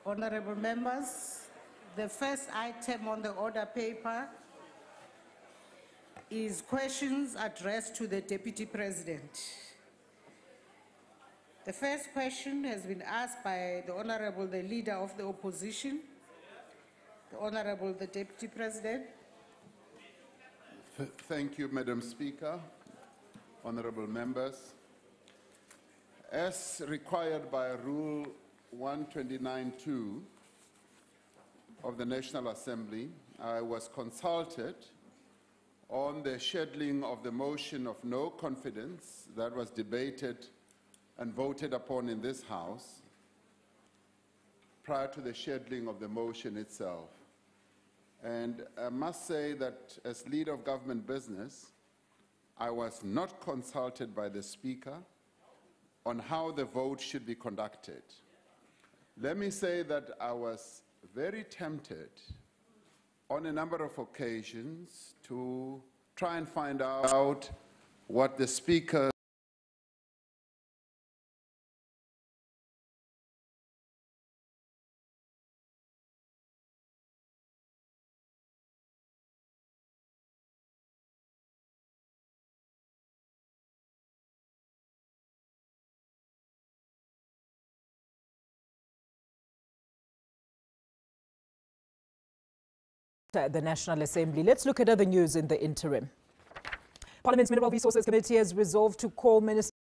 Honorable members, the first item on the order paper is questions addressed to the Deputy President. The first question has been asked by the Honorable, the Leader of the Opposition, the Honorable, the Deputy President. Thank you, Madam Speaker. Honorable members. As required by Rule 129(2) of the National Assembly, I was consulted on the scheduling of the motion of no confidence that was debated and voted upon in this House prior to the scheduling of the motion itself. And I must say that as leader of government business, I was not consulted by the Speaker on how the vote should be conducted. Let me say that I was very tempted on a number of occasions to try and find out what the Speaker at the National Assembly. Let's look at other news in the interim. Parliament's Mineral Resources Committee has resolved to call Minister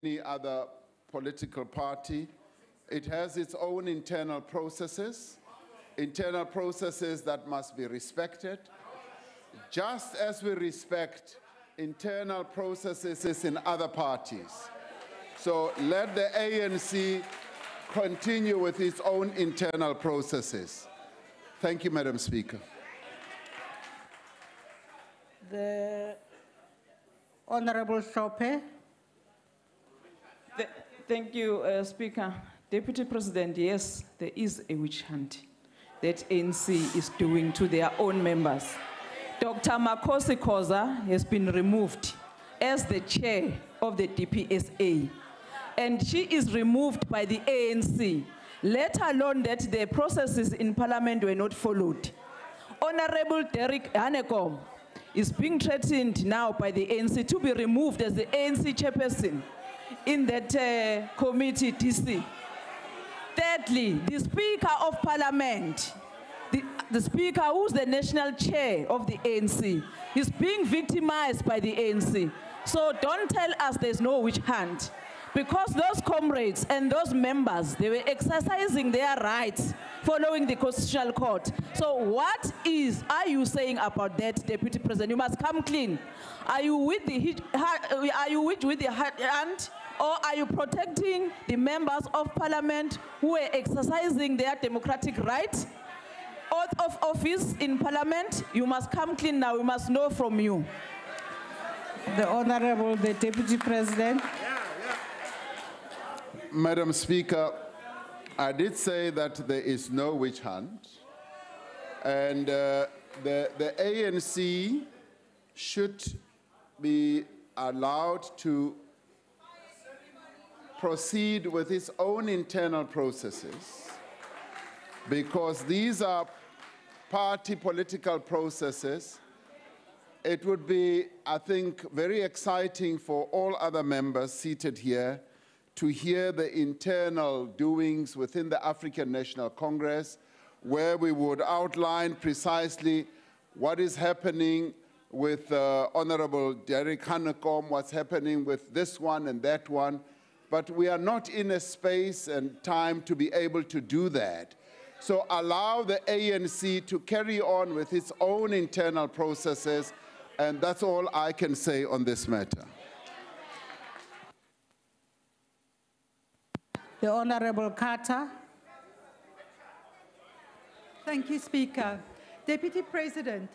any other political party, it has its own internal processes that must be respected, just as we respect internal processes in other parties. So let the ANC continue with its own internal processes. Thank you, Madam Speaker. The Honorable Sope. Thank you, Speaker. Deputy President, yes, there is a witch hunt that ANC is doing to their own members. Dr. Makosi Khoza has been removed as the chair of the DPSA, and she is removed by the ANC, let alone that the processes in Parliament were not followed. Honorable Derek Hanekom is being threatened now by the ANC to be removed as the ANC chairperson in that committee, DC. Thirdly, the Speaker of Parliament, the Speaker who's the national chair of the ANC, is being victimized by the ANC. So don't tell us there's no witch hunt. Because those comrades and those members, they were exercising their rights following the Constitutional Court. So what are you saying about that, Deputy President? You must come clean. Are you with the hand, or are you protecting the members of Parliament who are exercising their democratic right? Oath of office in Parliament, you must come clean now. We must know from you. The Honorable, the Deputy President. Madam Speaker, I did say that there is no witch hunt, and the ANC should be allowed to proceed with its own internal processes, because these are party political processes. It would be, I think, very exciting for all other members seated here to hear the internal doings within the African National Congress, where we would outline precisely what is happening with Honorable Derek Hanekom, what's happening with this one and that one. But we are not in a space and time to be able to do that. So allow the ANC to carry on with its own internal processes, and that's all I can say on this matter. The Honorable Carter. Thank you, Speaker. Deputy President,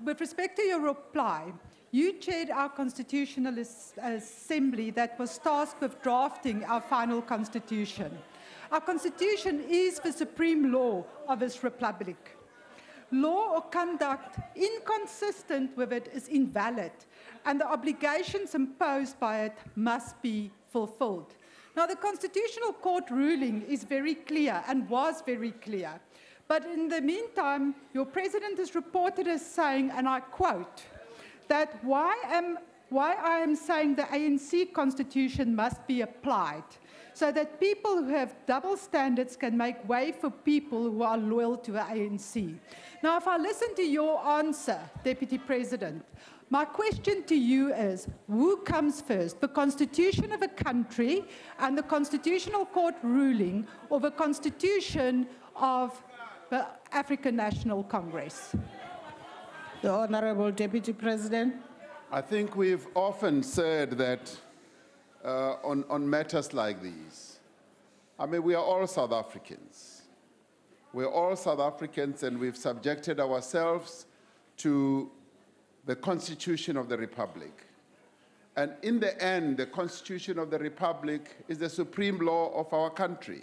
with respect to your reply, you chaired our Constitutional Assembly that was tasked with drafting our final Constitution. Our Constitution is the supreme law of this Republic. Law or conduct inconsistent with it is invalid, and the obligations imposed by it must be fulfilled. Now, the Constitutional Court ruling is very clear and was very clear. But in the meantime, your President is reported as saying, and I quote, that why I am saying the ANC Constitution must be applied so that people who have double standards can make way for people who are loyal to the ANC. Now, if I listen to your answer, Deputy President, my question to you is, who comes first, the Constitution of a country and the Constitutional Court ruling, or the Constitution of the African National Congress? The Honorable Deputy President. I think we've often said that on matters like these, I mean, we are all South Africans. We're all South Africans, and we've subjected ourselves to the Constitution of the Republic. And in the end, the Constitution of the Republic is the supreme law of our country.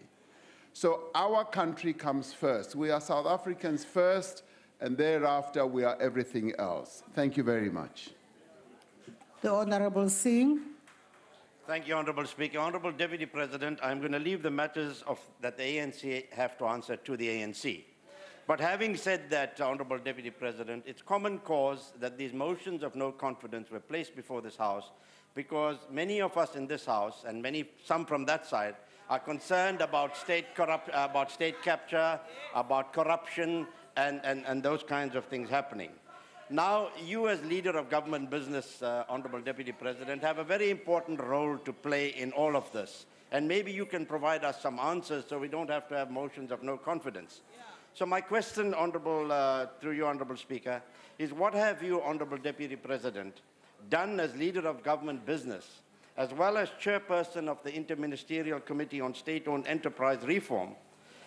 So our country comes first. We are South Africans first, and thereafter we are everything else. Thank you very much. The Honorable Singh. Thank you, Honorable Speaker. Honorable Deputy President, I'm going to leave the matters that the ANC have to answer to the ANC. But having said that, Honorable Deputy President, it's common cause that these motions of no confidence were placed before this House because many of us in this House, and some from that side, are concerned about state capture, about corruption, and those kinds of things happening. Now, you as leader of government business, Honorable Deputy President, have a very important role to play in all of this. And maybe you can provide us some answers so we don't have to have motions of no confidence. Yeah. So my question, through you, Honorable Speaker, is what have you, Honorable Deputy President, done as leader of government business, as well as chairperson of the Interministerial Committee on State-Owned Enterprise Reform?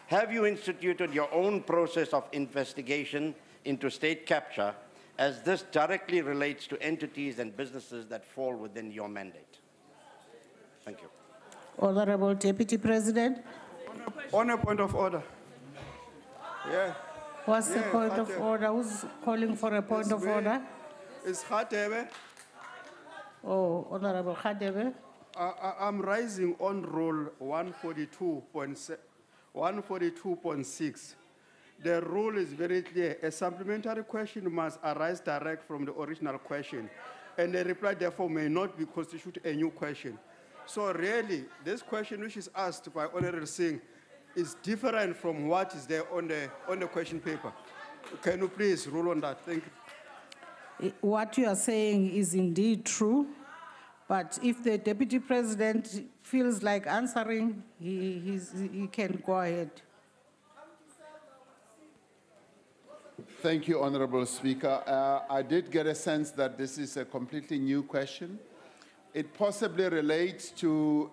Have you instituted your own process of investigation into state capture, as this directly relates to entities and businesses that fall within your mandate? Thank you. Honorable Deputy President. On a point of order. Yeah. What's the point of order? Who's calling for a point of order? It's Khatebe. Oh, Honorable Khatebe. I'm rising on Rule 142.6. The rule is very clear. A supplementary question must arise direct from the original question, and the reply, therefore, may not constitute a new question. So really, this question which is asked by Honorable Singh is different from what is there on the question paper. Can you please rule on that? Thank you. What you are saying is indeed true, but if the Deputy President feels like answering, he can go ahead. Thank you, Honorable Speaker. I did get a sense that this is a completely new question. It possibly relates to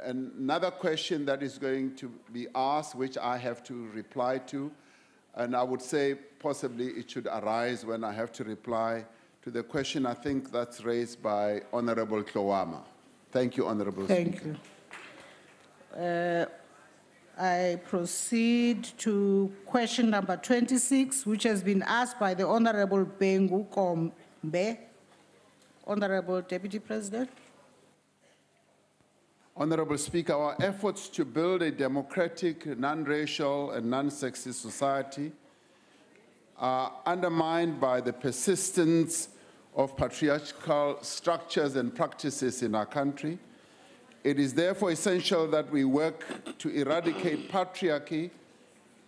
another question that is going to be asked, which I have to reply to. And I would say possibly it should arise when I have to reply to the question I think that's raised by Honorable Tlowama. Thank you, Honorable Thank Speaker. you. I proceed to question number 26, which has been asked by the Honorable Bengu Kombe. Honorable Deputy President. Honorable Speaker, our efforts to build a democratic, non-racial, and non-sexist society are undermined by the persistence of patriarchal structures and practices in our country. It is therefore essential that we work to eradicate patriarchy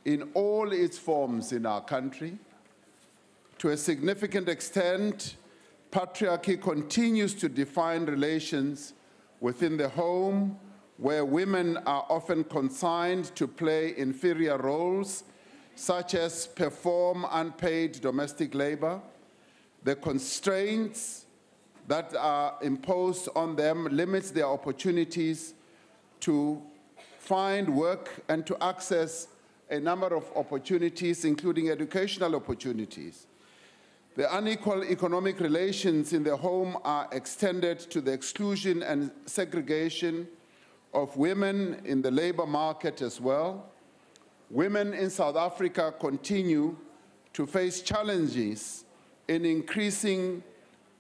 in all its forms in our country. To a significant extent, patriarchy continues to define relations within the home, where women are often consigned to play inferior roles, such as perform unpaid domestic labor. The constraints that are imposed on them limits their opportunities to find work and to access a number of opportunities, including educational opportunities. The unequal economic relations in the home are extended to the exclusion and segregation of women in the labor market as well. Women in South Africa continue to face challenges in increasing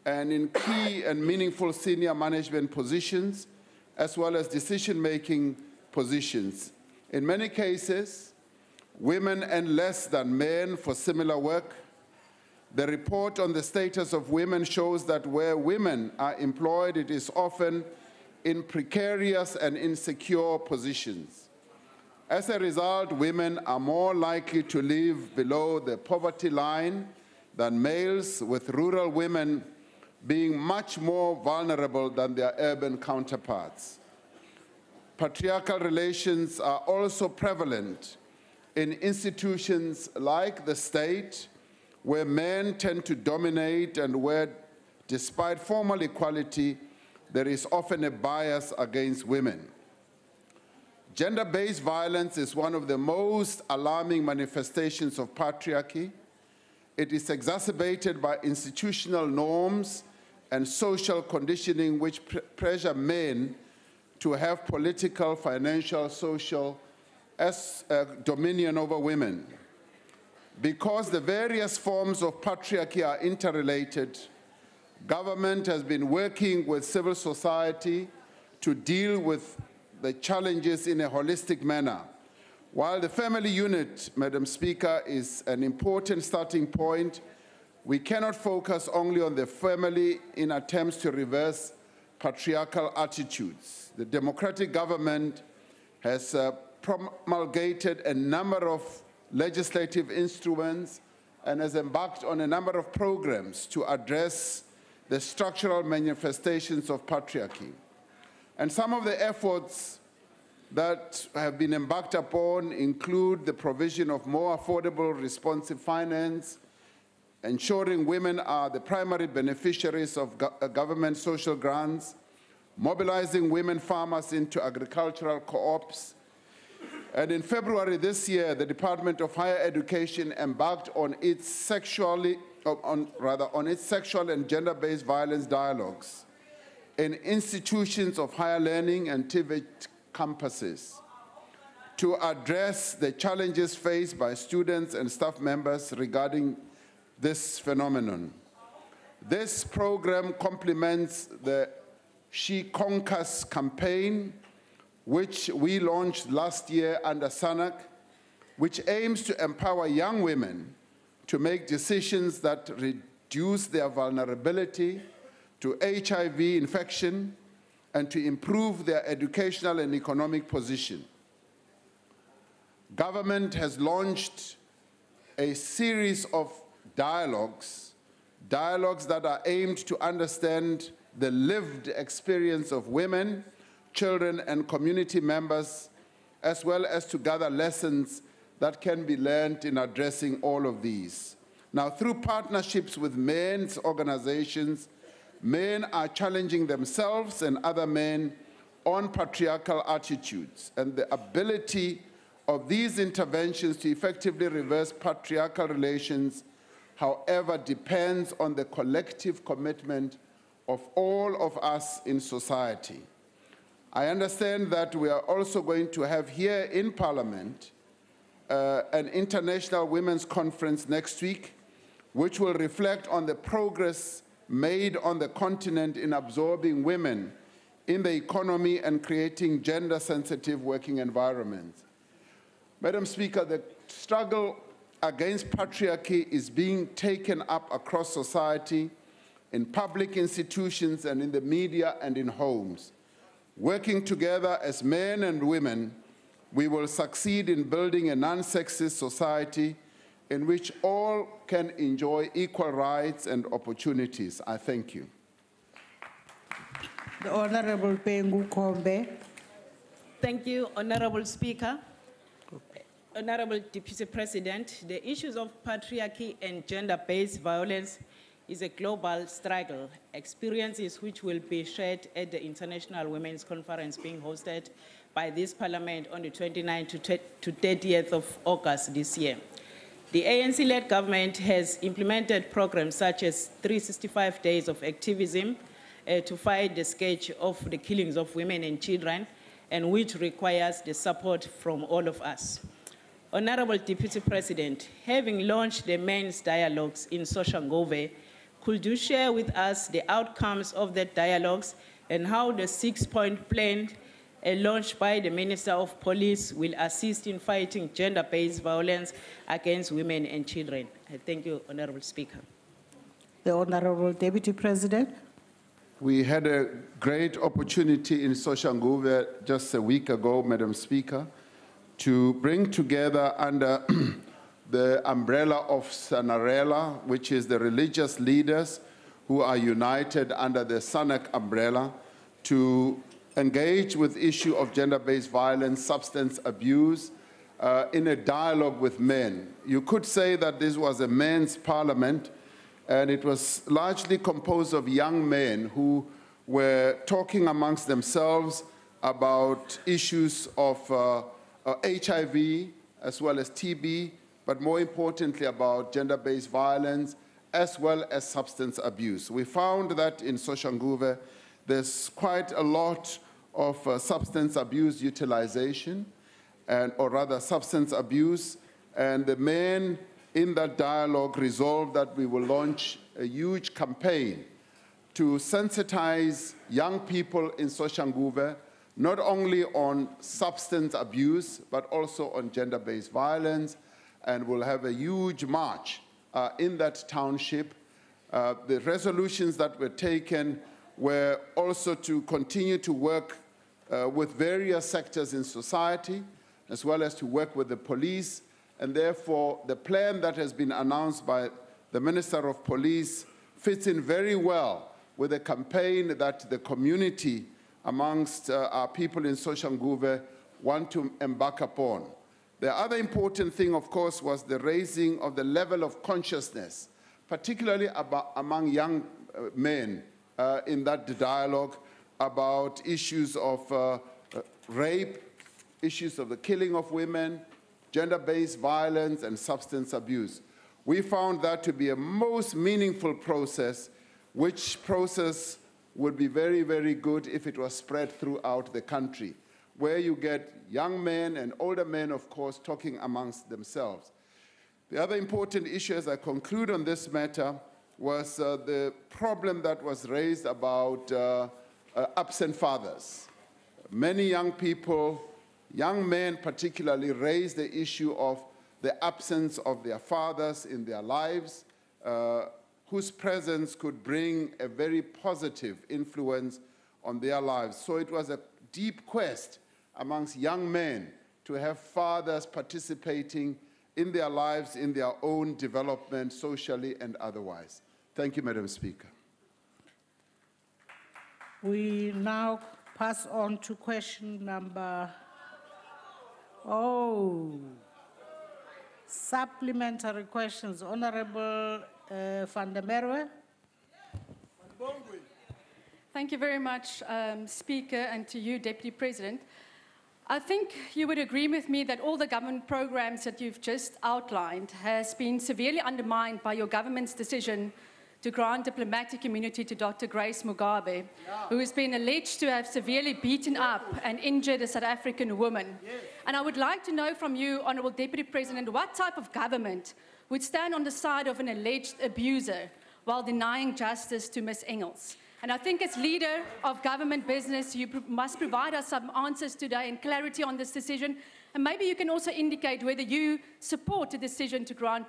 and in key and meaningful senior management positions, as well as decision-making positions. In many cases, women earn less than men for similar work. The report on the status of women shows that where women are employed, it is often in precarious and insecure positions. As a result, women are more likely to live below the poverty line than males, with rural women being much more vulnerable than their urban counterparts. Patriarchal relations are also prevalent in institutions like the state, where men tend to dominate and where, despite formal equality, there is often a bias against women. Gender-based violence is one of the most alarming manifestations of patriarchy. It is exacerbated by institutional norms and social conditioning which pressure men to have political, financial, social dominion over women. Because the various forms of patriarchy are interrelated, government has been working with civil society to deal with the challenges in a holistic manner. While the family unit, Madam Speaker, is an important starting point, we cannot focus only on the family in attempts to reverse patriarchal attitudes. The democratic government has promulgated a number of legislative instruments and has embarked on a number of programs to address the structural manifestations of patriarchy. And some of the efforts that have been embarked upon include the provision of more affordable, responsive finance, ensuring women are the primary beneficiaries of government social grants, mobilizing women farmers into agricultural co-ops. And in February this year, the Department of Higher Education embarked on its sexual and gender-based violence dialogues in institutions of higher learning and TVET campuses to address the challenges faced by students and staff members regarding this phenomenon. This program complements the She Conquers campaign, which we launched last year under SANAC, which aims to empower young women to make decisions that reduce their vulnerability to HIV infection and to improve their educational and economic position. government has launched a series of dialogues that are aimed to understand the lived experience of women, children, and community members, as well as to gather lessons that can be learned in addressing all of these. Now, through partnerships with men's organizations, men are challenging themselves and other men on patriarchal attitudes, and the ability of these interventions to effectively reverse patriarchal relations, however, depends on the collective commitment of all of us in society. I understand that we are also going to have here in Parliament an International Women's Conference next week, which will reflect on the progress made on the continent in absorbing women in the economy and creating gender-sensitive working environments. Madam Speaker, the struggle against patriarchy is being taken up across society, in public institutions and in the media and in homes. Working together as men and women, we will succeed in building a non-sexist society in which all can enjoy equal rights and opportunities. I thank you. The Honorable Pengu Kombe. Thank you, Honorable Speaker. Honorable Deputy President, the issues of patriarchy and gender-based violence is a global struggle, experiences which will be shared at the International Women's Conference being hosted by this Parliament on the 29th to 30th of August this year. The ANC-led government has implemented programs such as 365 days of activism to fight the scourge of the killings of women and children, and which requires the support from all of us. Honorable Deputy President, having launched the men's dialogues in Soshanguve, could you share with us the outcomes of the dialogues and how the 6-point plan launched by the Minister of Police will assist in fighting gender-based violence against women and children? Thank you, Honorable Speaker. The Honorable Deputy President. We had a great opportunity in Soshanguve just a week ago, Madam Speaker, to bring together under the umbrella of Sanarela, which is the religious leaders who are united under the SANAC umbrella, to engage with the issue of gender-based violence, substance abuse, in a dialogue with men. You could say that this was a men's parliament, and it was largely composed of young men who were talking amongst themselves about issues of HIV, as well as TB, but more importantly about gender-based violence, as well as substance abuse. We found that in Soshanguve, there's quite a lot of substance abuse utilization, or rather substance abuse, and the men in that dialogue resolved that we will launch a huge campaign to sensitize young people in Soshanguve, not only on substance abuse, but also on gender-based violence, and we'll have a huge march in that township. The resolutions that were taken were also to continue to work with various sectors in society, as well as to work with the police, and therefore the plan that has been announced by the Minister of Police fits in very well with a campaign that the community amongst our people in Soshanguve want to embark upon. The other important thing, of course, was the raising of the level of consciousness, particularly among young men in that dialogue about issues of rape, issues of the killing of women, gender-based violence, and substance abuse. We found that to be a most meaningful process, which process would be very, very good if it was spread throughout the country, where you get young men and older men, of course, talking amongst themselves. The other important issue, as I conclude on this matter, was the problem that was raised about absent fathers. Many young people, young men particularly, raised the issue of the absence of their fathers in their lives, whose presence could bring a very positive influence on their lives. So it was a deep quest amongst young men to have fathers participating in their lives, in their own development, socially and otherwise. Thank you, Madam Speaker. We now pass on to question number, supplementary questions. Honorable Van der Merwe. Thank you very much, Speaker, and to you, Deputy President. I think you would agree with me that all the government programs that you've just outlined has been severely undermined by your government's decision to grant diplomatic immunity to Dr. Grace Mugabe, who has been alleged to have severely beaten up and injured a South African woman. And I would like to know from you, Honourable Deputy President, what type of government would stand on the side of an alleged abuser while denying justice to Ms. Engels? And I think as leader of government business, you must provide us some answers today and clarity on this decision. And maybe you can also indicate whether you support the decision to grant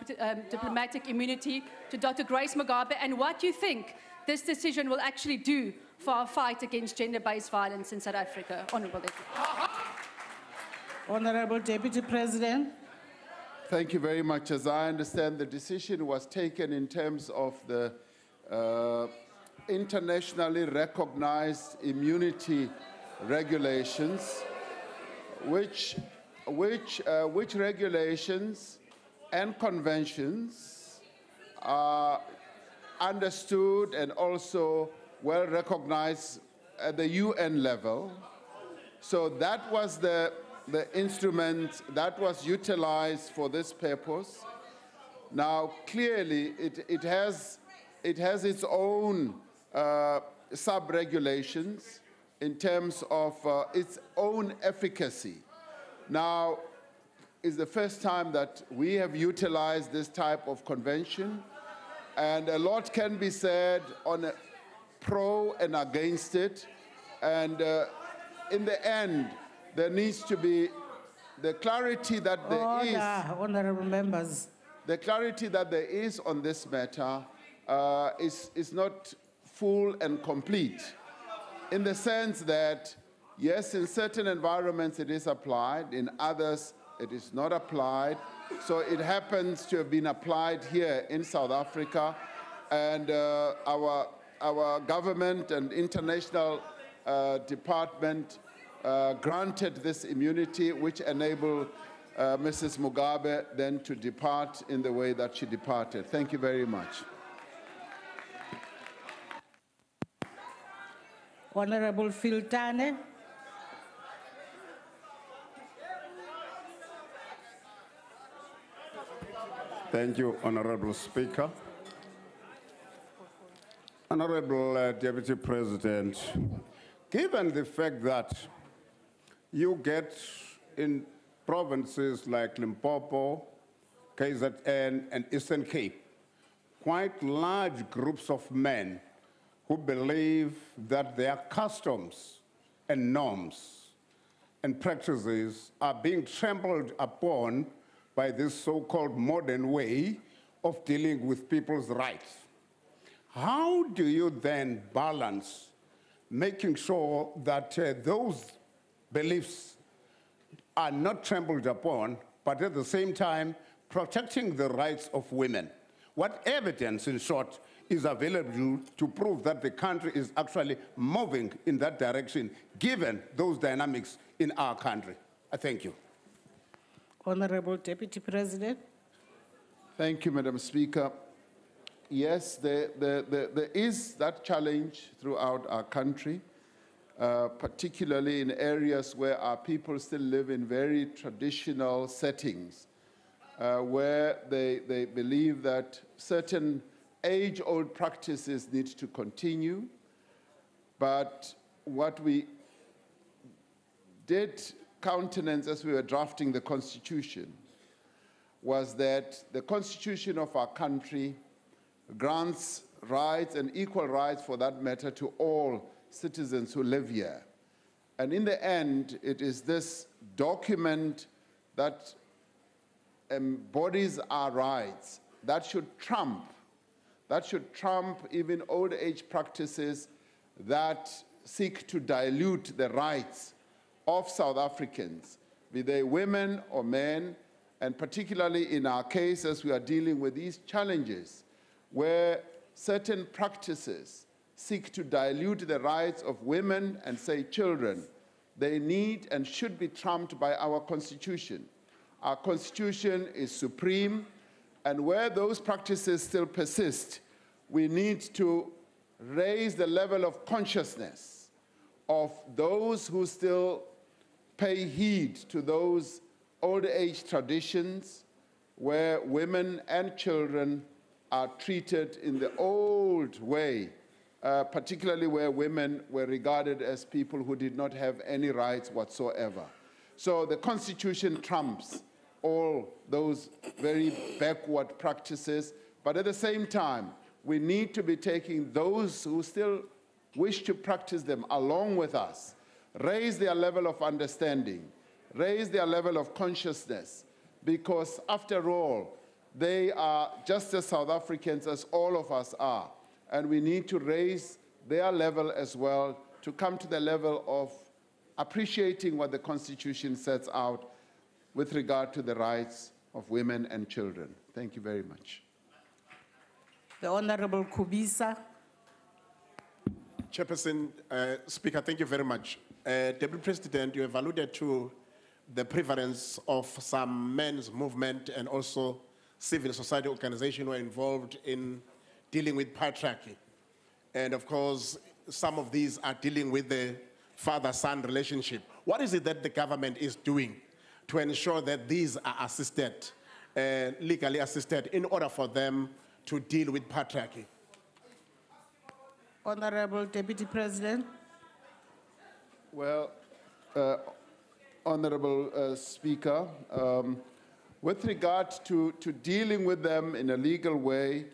diplomatic immunity to Dr. Grace Mugabe and what you think this decision will actually do for our fight against gender-based violence in South Africa. Honourable Deputy. Honourable Deputy President. Thank you very much. As I understand, the decision was taken in terms of the internationally recognized immunity regulations, which regulations and conventions are understood and also well recognized at the UN level. So that was the instrument that was utilized for this purpose. Now, clearly, it has its own sub-regulations in terms of its own efficacy. Now, it's the first time that we have utilized this type of convention, and a lot can be said on a pro and against it, and in the end, there needs to be the clarity that there is. Honourable members. The clarity that there is on this matter is not full and complete, in the sense that, yes, in certain environments it is applied, in others it is not applied. So it happens to have been applied here in South Africa, and our government and international department granted this immunity, which enabled Mrs. Mugabe then to depart in the way that she departed. Thank you very much. Honourable Filtane. Thank you, Honourable Speaker. Honourable Deputy President, given the fact that you get in provinces like Limpopo, KZN, and Eastern Cape, quite large groups of men who believe that their customs and norms and practices are being trampled upon by this so-called modern way of dealing with people's rights. How do you then balance making sure that those beliefs are not trampled upon, but at the same time protecting the rights of women? What evidence, in short, is available to prove that the country is actually moving in that direction, given those dynamics in our country? I thank you. Honourable Deputy President. Thank you, Madam Speaker. Yes, there is that challenge throughout our country, particularly in areas where our people still live in very traditional settings, where they believe that certain age-old practices need to continue. But what we did countenance as we were drafting the Constitution was that the Constitution of our country grants rights and equal rights, for that matter, to all citizens who live here. And in the end, it is this document that embodies our rights that should trump even old age practices that seek to dilute the rights of South Africans be they women or men, and particularly in our cases, we are dealing with these challenges where certain practices seek to dilute the rights of women and, say, children. They need and should be trumped by our Constitution. Our Constitution is supreme, and where those practices still persist, we need to raise the level of consciousness of those who still pay heed to those old age traditions where women and children are treated in the old way, particularly where women were regarded as people who did not have any rights whatsoever. So the Constitution trumps all those very backward practices, but at the same time, we need to be taking those who still wish to practice them along with us, raise their level of understanding, raise their level of consciousness, because after all, they are just as South Africans as all of us are, and we need to raise their level as well to come to the level of appreciating what the Constitution sets out with regard to the rights of women and children. Thank you very much. The Honorable Kubisa. Chairperson, Speaker, thank you very much. Deputy President, you have alluded to the prevalence of some men's movement and also civil society organizations who are involved in dealing with patriarchy. And of course, some of these are dealing with the father-son relationship. What is it that the government is doing to ensure that these are assisted, legally assisted, in order for them to deal with patriarchy? Honorable Deputy President. Well, Honorable Speaker, with regard to dealing with them in a legal way,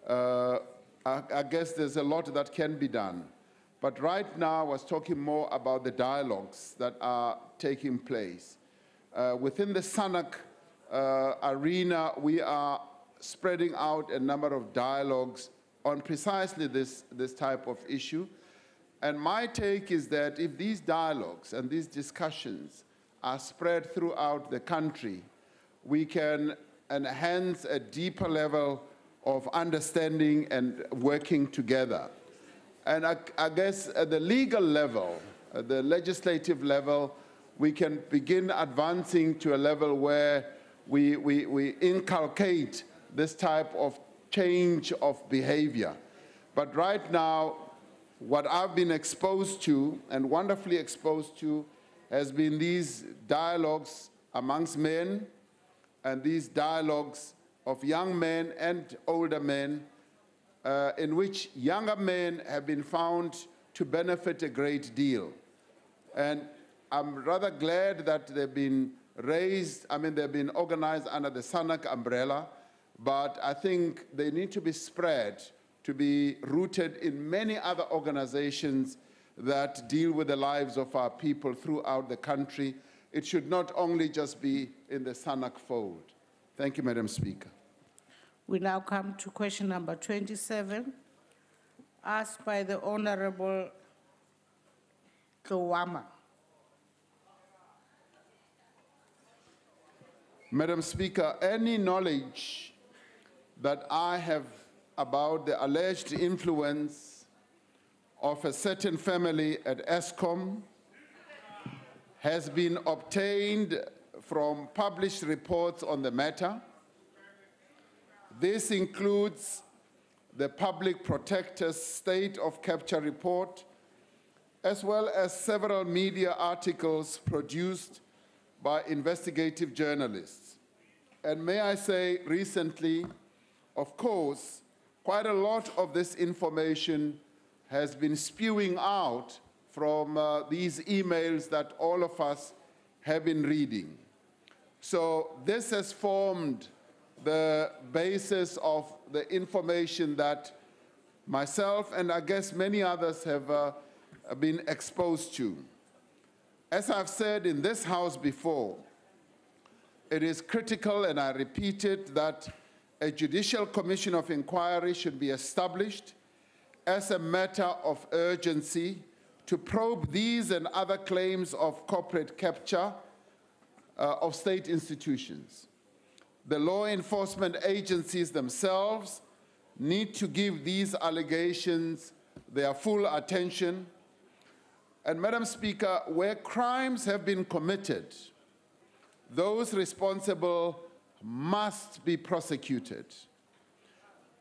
I guess there's a lot that can be done. But right now, I was talking more about the dialogues that are taking place. Within the SANAC arena, we are spreading out a number of dialogues on precisely this type of issue. And my take is that if these dialogues and these discussions are spread throughout the country, we can enhance a deeper level of understanding and working together. And I guess at the legal level, at the legislative level, we can begin advancing to a level where we inculcate this type of change of behavior. But right now, what I've been exposed to and wonderfully exposed to has been these dialogues amongst men and these dialogues of young men and older men in which younger men have been found to benefit a great deal. And I'm rather glad that they've been raised, they've been organized under the SANAC umbrella, but I think they need to be spread to be rooted in many other organizations that deal with the lives of our people throughout the country. It should not only just be in the SANAC fold. Thank you, Madam Speaker. We now come to question number 27, asked by the Honorable Kawama. Madam Speaker, any knowledge that I have about the alleged influence of a certain family at Eskom has been obtained from published reports on the matter. This includes the Public Protector's State of Capture report, as well as several media articles produced by investigative journalists. And may I say, recently, of course, quite a lot of this information has been spewing out from these emails that all of us have been reading. So this has formed the basis of the information that myself and I guess many others have been exposed to. As I've said in this House before, it is critical, and I repeat it, that a judicial commission of inquiry should be established as a matter of urgency to probe these and other claims of corporate capture of state institutions. The law enforcement agencies themselves need to give these allegations their full attention. And Madam Speaker, where crimes have been committed, those responsible must be prosecuted.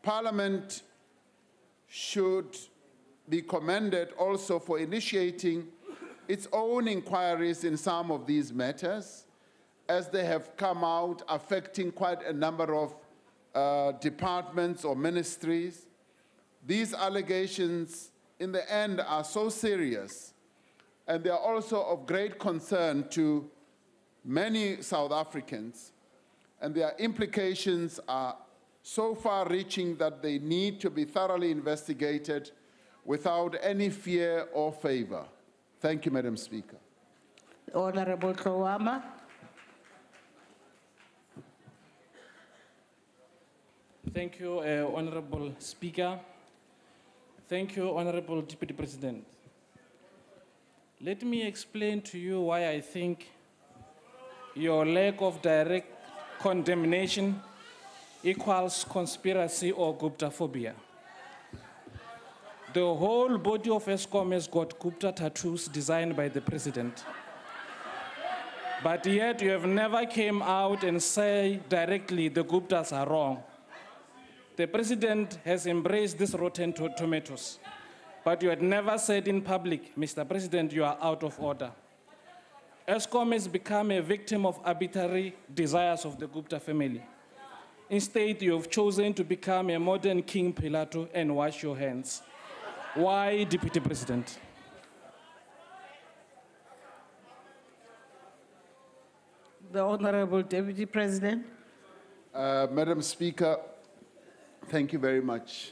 Parliament should be commended also for initiating its own inquiries in some of these matters, as they have come out affecting quite a number of departments or ministries. These allegations, in the end, are so serious, and they are also of great concern to many South Africans, and their implications are so far-reaching that they need to be thoroughly investigated without any fear or favor. Thank you, Madam Speaker. Honorable Kawama. Thank you, Honorable Speaker. Thank you, Honorable Deputy President. Let me explain to you why I think your lack of direct condemnation equals conspiracy or Guptaphobia. The whole body of ESCOM has got Gupta tattoos designed by the President. But yet you have never came out and say directly the Guptas are wrong. The President has embraced these rotten tomatoes, but you had never said in public, Mr. President, you are out of order. ESCOM has become a victim of arbitrary desires of the Gupta family. Instead, you have chosen to become a modern King Pilato and wash your hands. Why, Deputy President? The Honorable Deputy President. Madam Speaker, thank you very much.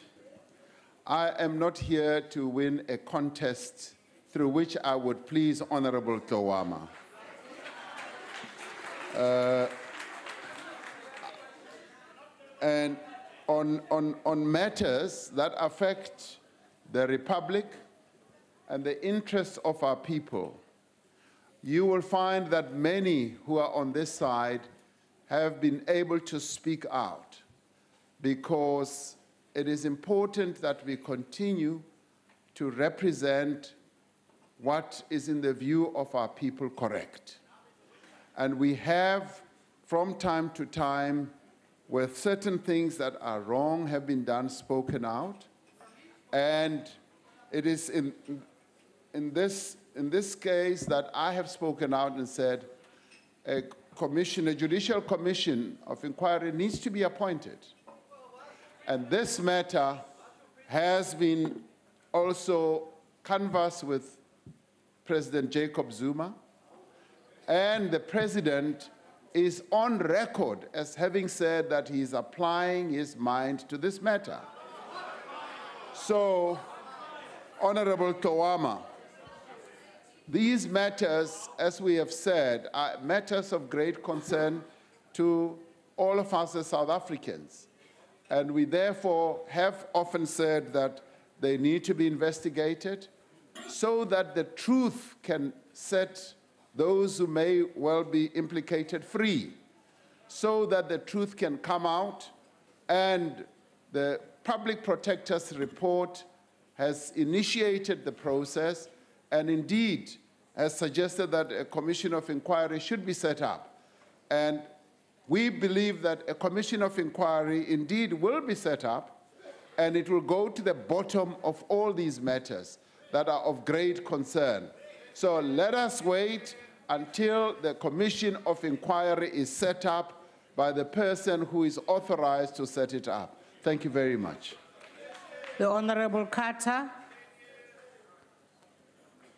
I am not here to win a contest through which I would please Honorable Tlowama. And on matters that affect the Republic and the interests of our people, you will find that many who are on this side have been able to speak out, because it is important that we continue to represent what is in the view of our people correct. And we have, from time to time, where certain things that are wrong have been done, spoken out. And it is in this case that I have spoken out and said a judicial commission of inquiry needs to be appointed. And this matter has been also canvassed with President Jacob Zuma, and the President is on record as having said that he is applying his mind to this matter. So, Honorable Tlowama, these matters, as we have said, are matters of great concern to all of us as South Africans. And we therefore have often said that they need to be investigated so that the truth can set those who may well be implicated free, so that the truth can come out. And the Public Protector's report has initiated the process and indeed has suggested that a commission of inquiry should be set up. And we believe that a commission of inquiry indeed will be set up, and it will go to the bottom of all these matters that are of great concern. So let us wait until the commission of inquiry is set up by the person who is authorized to set it up. Thank you very much. The Honorable Carter.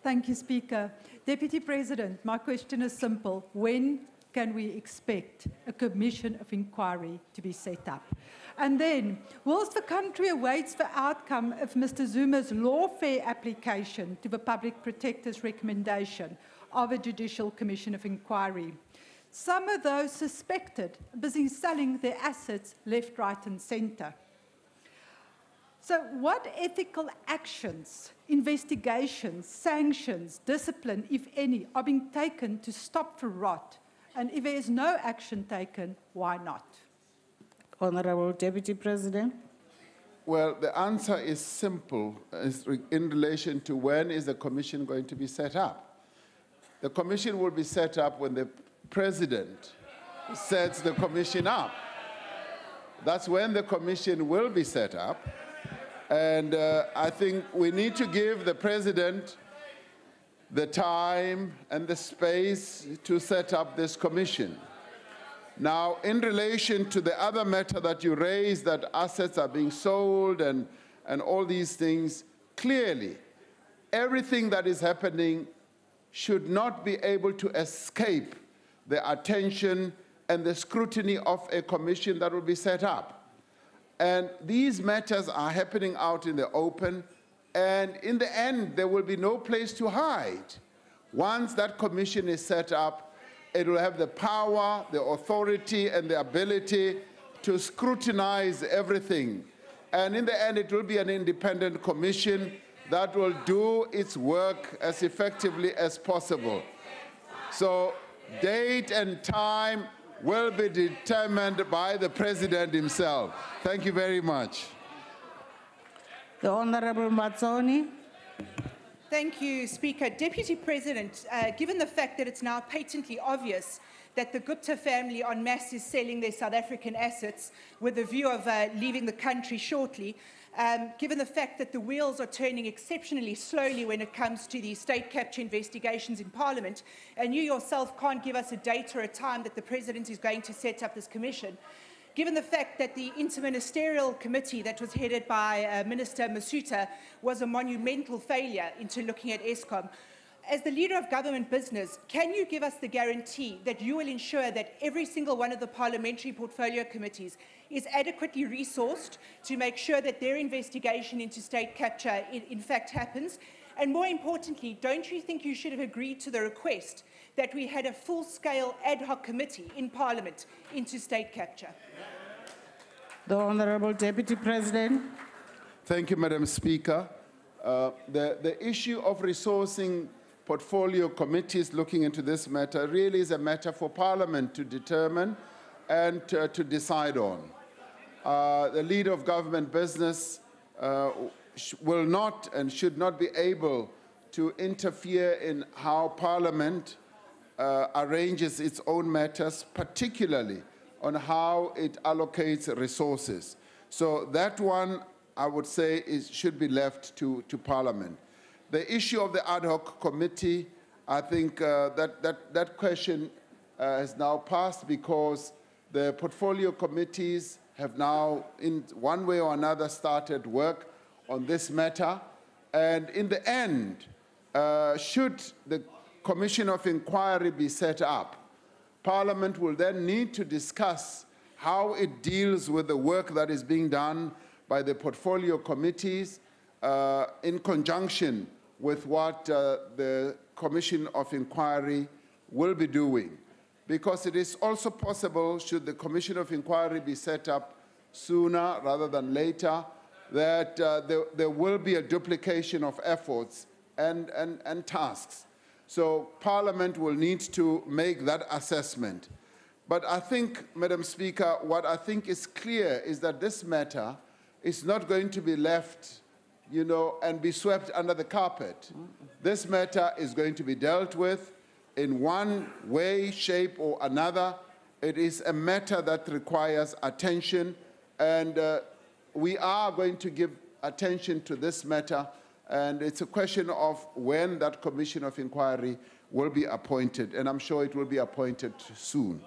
Thank you, Speaker. Deputy President, my question is simple. When can we expect a commission of inquiry to be set up? And then, whilst the country awaits the outcome of Mr. Zuma's lawfare application to the Public Protector's recommendation of a judicial commission of inquiry, some of those suspected are busy selling their assets left, right, and centre. So what ethical actions, investigations, sanctions, discipline, if any, are being taken to stop the rot And if there is no action taken, why not? Honorable Deputy President. Well, the answer is simple in relation to when is the commission going to be set up. The commission will be set up when the president sets the commission up. That's when the commission will be set up. And I think we need to give the president the time and the space to set up this commission. Now, in relation to the other matter that you raised, that assets are being sold and all these things, clearly, everything that is happening should not be able to escape the attention and the scrutiny of a commission that will be set up. And these matters are happening out in the open, and in the end, there will be no place to hide. Once that commission is set up, it will have the power, the authority, and the ability to scrutinize everything. And in the end, it will be an independent commission that will do its work as effectively as possible. So, date and time will be determined by the president himself. Thank you very much. The Honorable Mazzoni. Thank you, Speaker. Deputy President, given the fact that it's now patently obvious that the Gupta family en masse is selling their South African assets with the view of leaving the country shortly, given the fact that the wheels are turning exceptionally slowly when it comes to the state capture investigations in Parliament, and you yourself can't give us a date or a time that the President is going to set up this commission, given the fact that the interministerial committee that was headed by Minister Masuta was a monumental failure into looking at Eskom, as the leader of government business, can you give us the guarantee that you will ensure that every single one of the parliamentary portfolio committees is adequately resourced to make sure that their investigation into state capture in fact happens? And more importantly, don't you think you should have agreed to the request that we had a full-scale ad hoc committee in Parliament into state capture? The Honourable Deputy President. Thank you, Madam Speaker. The issue of resourcing portfolio committees looking into this matter really is a matter for Parliament to determine and to decide on. The leader of government business will not and should not be able to interfere in how Parliament arranges its own matters, particularly on how it allocates resources. So that one, I would say, should be left to Parliament. The issue of the ad hoc committee, I think that question has now passed because the portfolio committees have now, in one way or another, started work on this matter. And in the end, should the Commission of Inquiry be set up, Parliament will then need to discuss how it deals with the work that is being done by the portfolio committees in conjunction with what the Commission of Inquiry will be doing. Because it is also possible, should the Commission of Inquiry be set up sooner rather than later, that there will be a duplication of efforts and tasks. So Parliament will need to make that assessment. But I think, Madam Speaker, what I think is clear is that this matter is not going to be left, and be swept under the carpet. This matter is going to be dealt with in one way, shape, or another. It is a matter that requires attention, and we are going to give attention to this matter, and it's a question of when that Commission of Inquiry will be appointed, and I'm sure it will be appointed soon.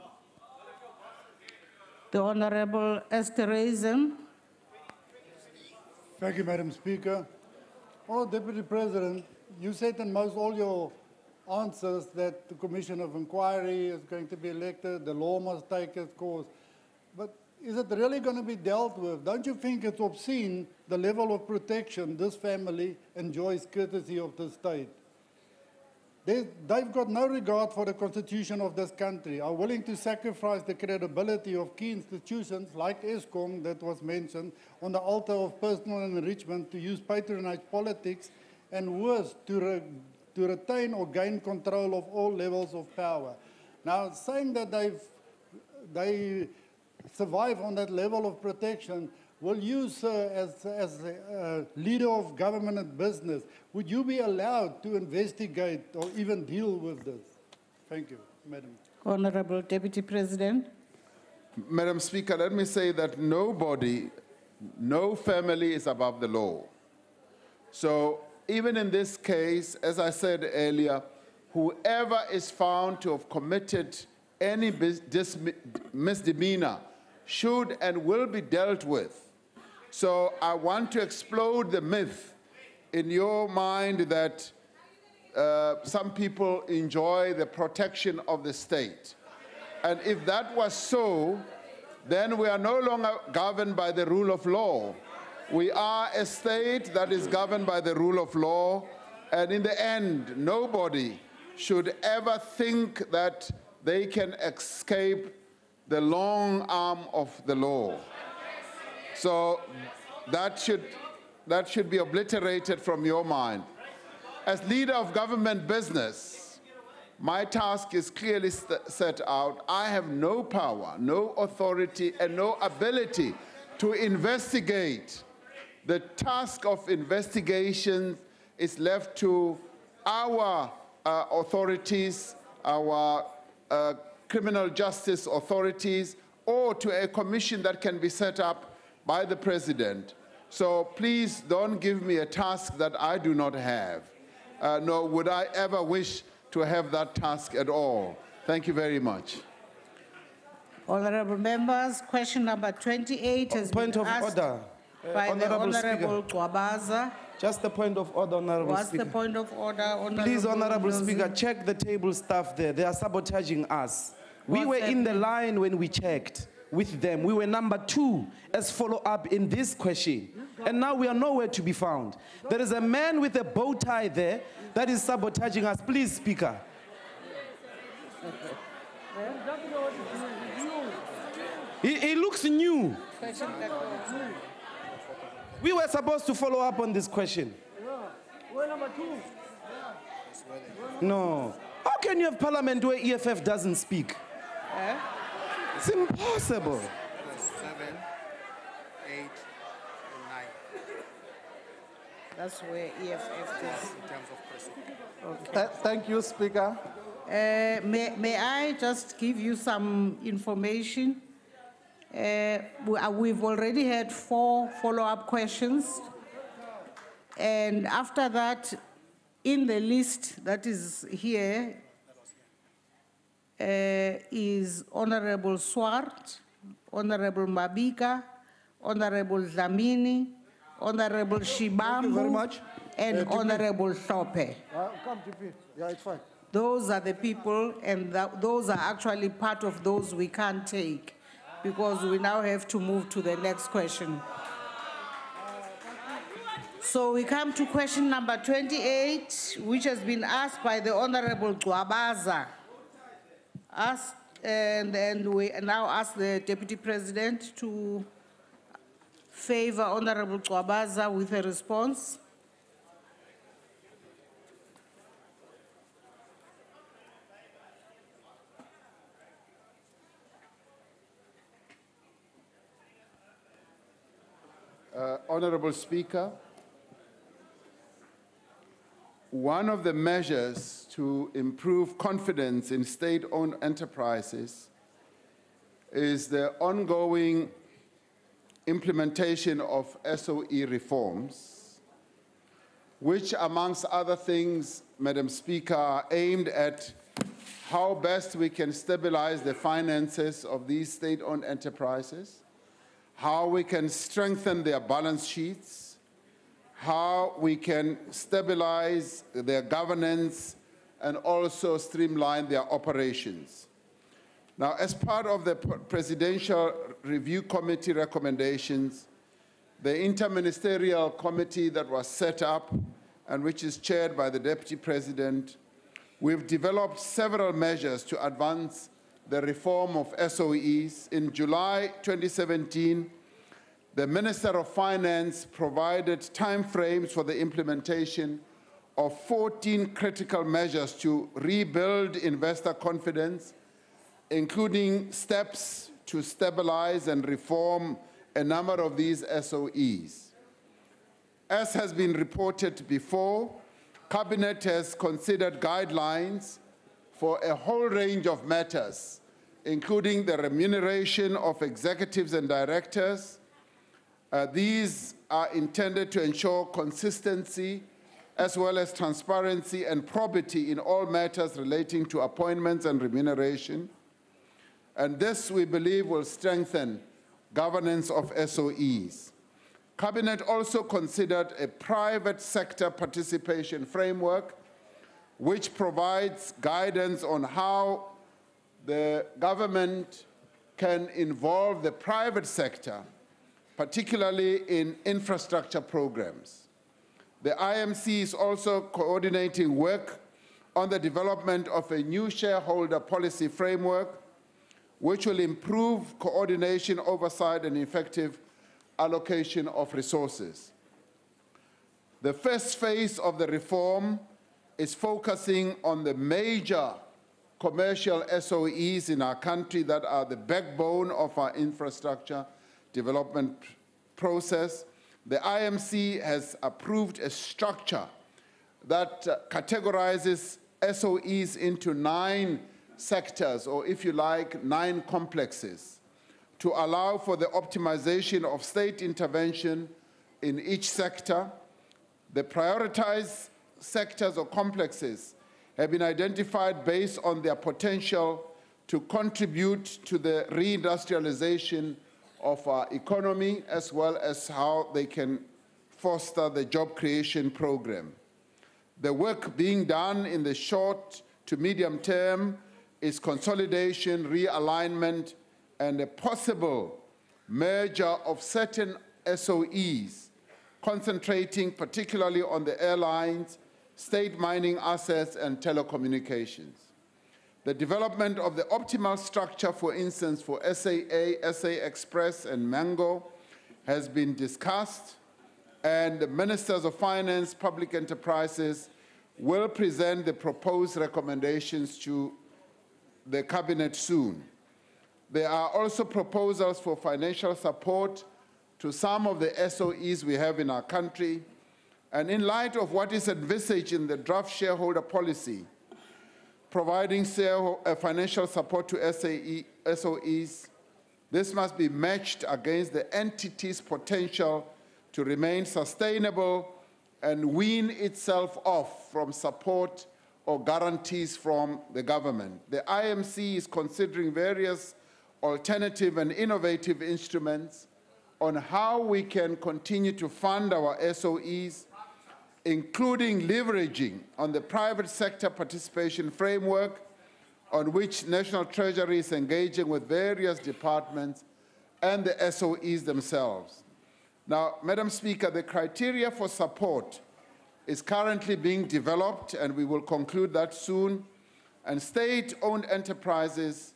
The Honourable Esther Raisin. Thank you, Madam Speaker. Oh, Deputy President, you said in most all your answers that the Commission of Inquiry is going to be elected, the law must take its course. But is it really going to be dealt with? Don't you think it's obscene the level of protection this family enjoys courtesy of the state? They've got no regard for the constitution of this country, are willing to sacrifice the credibility of key institutions like Eskom that was mentioned on the altar of personal enrichment to use patronage politics and worse, to retain or gain control of all levels of power. Now, saying that they survive on that level of protection, will you, sir, as a leader of government and business, would you be allowed to investigate or even deal with this? Thank you, Madam. Honorable Deputy President. Madam Speaker, let me say that nobody, no family is above the law. So even in this case, as I said earlier, whoever is found to have committed any misdemeanor should and will be dealt with. So I want to explode the myth in your mind that some people enjoy the protection of the state. And if that was so, then we are no longer governed by the rule of law. We are a state that is governed by the rule of law, and in the end, nobody should ever think that they can escape the long arm of the law. So that should be obliterated from your mind. As leader of government business, my task is clearly set out. I have no power, no authority, and no ability to investigate. The task of investigation is left to our authorities, our criminal justice authorities, or to a commission that can be set up by the President. So please don't give me a task that I do not have, nor would I ever wish to have that task at all. Thank you very much. Honorable members, question number 28 has been asked by the Honorable Gwabaza. Just a point of order, Honorable Speaker. What's the point of order, Honorable? Please, Honorable Speaker, check the table staff there. They are sabotaging us. We were in the line when we checked with them. We were number 2 as follow-up in this question. And now we are nowhere to be found. There is a man with a bow tie there that is sabotaging us. Please, Speaker. He looks new. We were supposed to follow up on this question. No. How can you have parliament where EFF doesn't speak? It's impossible. 7, 8, and 9. That's where EFF is. In terms of precedent. Okay. Thank you, Speaker. May I just give you some information? We've already had 4 follow-up questions. And after that, in the list that is here, is Honorable Swart, Honorable Mabika, Honorable Dlamini, Honorable Shibambu, and Honorable Sope. Come, GP. Yeah, it's fine. Those are the people, and those are actually part of those we can't take, because we now have to move to the next question. So we come to question number 28, which has been asked by the Honorable Gwabaza. And we now ask the Deputy President to favor Honorable Gwabaza with a response. Honorable Speaker, one of the measures to improve confidence in state-owned enterprises is the ongoing implementation of SOE reforms, which, amongst other things, Madam Speaker, are aimed at how best we can stabilize the finances of these state-owned enterprises, how we can strengthen their balance sheets, how we can stabilize their governance, and also streamline their operations. Now, as part of the Presidential Review Committee recommendations, the interministerial committee that was set up and which is chaired by the Deputy President, we've developed several measures to advance the reform of SOEs. In July 2017, the Minister of Finance provided timeframes for the implementation of 14 critical measures to rebuild investor confidence including steps to stabilize and reform a number of these SOEs. As has been reported before, Cabinet has considered guidelines for a whole range of matters, including the remuneration of executives and directors. These are intended to ensure consistency as well as transparency and probity in all matters relating to appointments and remuneration. And this, we believe, will strengthen governance of SOEs. Cabinet also considered a private sector participation framework, which provides guidance on how the government can involve the private sector, particularly in infrastructure programs. The IMC is also coordinating work on the development of a new shareholder policy framework, which will improve coordination, oversight, and effective allocation of resources. The first phase of the reform is focusing on the major commercial SOEs in our country that are the backbone of our infrastructure development process. The IMC has approved a structure that categorizes SOEs into 9 sectors, or if you like, 9 complexes, to allow for the optimization of state intervention in each sector. The prioritized sectors or complexes have been identified based on their potential to contribute to the reindustrialization of our economy, as well as how they can foster the job creation program. The work being done in the short to medium term is consolidation, realignment, and a possible merger of certain SOEs, concentrating particularly on the airlines, state mining assets, and telecommunications. The development of the optimal structure, for instance, for SAA, SA Express, and Mango has been discussed, and the Ministers of Finance, Public Enterprises will present the proposed recommendations to the Cabinet soon. There are also proposals for financial support to some of the SOEs we have in our country, and in light of what is envisaged in the draft shareholder policy, providing financial support to SOEs, this must be matched against the entity's potential to remain sustainable and wean itself off from support or guarantees from the government. The IMC is considering various alternative and innovative instruments on how we can continue to fund our SOEs, including leveraging on the private sector participation framework on which National Treasury is engaging with various departments and the SOEs themselves. Now, Madam Speaker, the criteria for support is currently being developed, and we will conclude that soon, and state-owned enterprises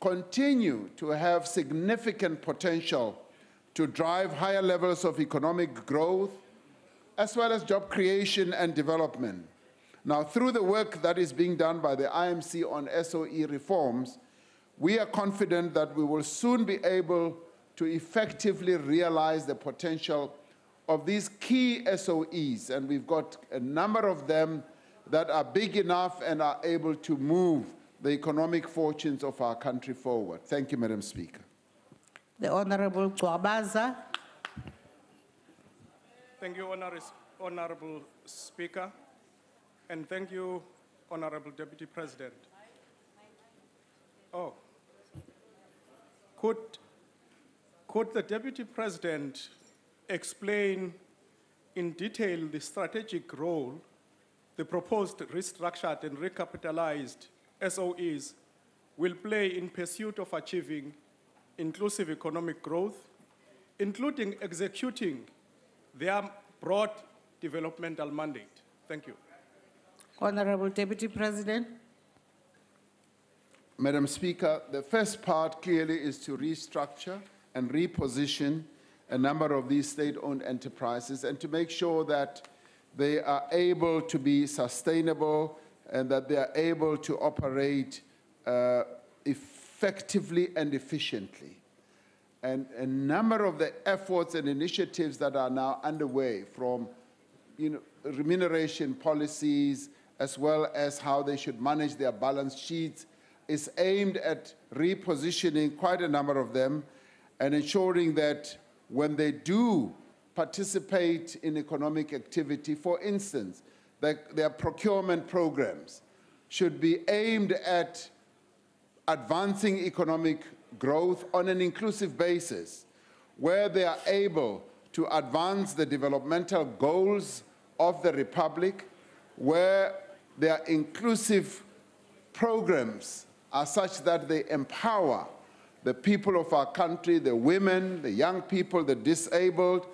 continue to have significant potential to drive higher levels of economic growth, as well as job creation and development. Now, through the work that is being done by the IMC on SOE reforms, we are confident that we will soon be able to effectively realize the potential of these key SOEs, and we've got a number of them that are big enough and are able to move the economic fortunes of our country forward. Thank you, Madam Speaker. The Honorable Gwabaza. Thank you, Honorable Speaker, and thank you, Honorable Deputy President. Oh, could the Deputy President explain in detail the strategic role the proposed restructured and recapitalized SOEs will play in pursuit of achieving inclusive economic growth, including executing their broad developmental mandate? Thank you. Honorable Deputy President. Madam Speaker, the first part clearly is to restructure and reposition a number of these state-owned enterprises and to make sure that they are able to be sustainable and that they are able to operate effectively and efficiently. And a number of the efforts and initiatives that are now underway, from remuneration policies, as well as how they should manage their balance sheets, is aimed at repositioning quite a number of them and ensuring that when they do participate in economic activity, for instance, that their procurement programs should be aimed at advancing economic growth on an inclusive basis, where they are able to advance the developmental goals of the Republic, where their inclusive programs are such that they empower the people of our country, the women, the young people, the disabled,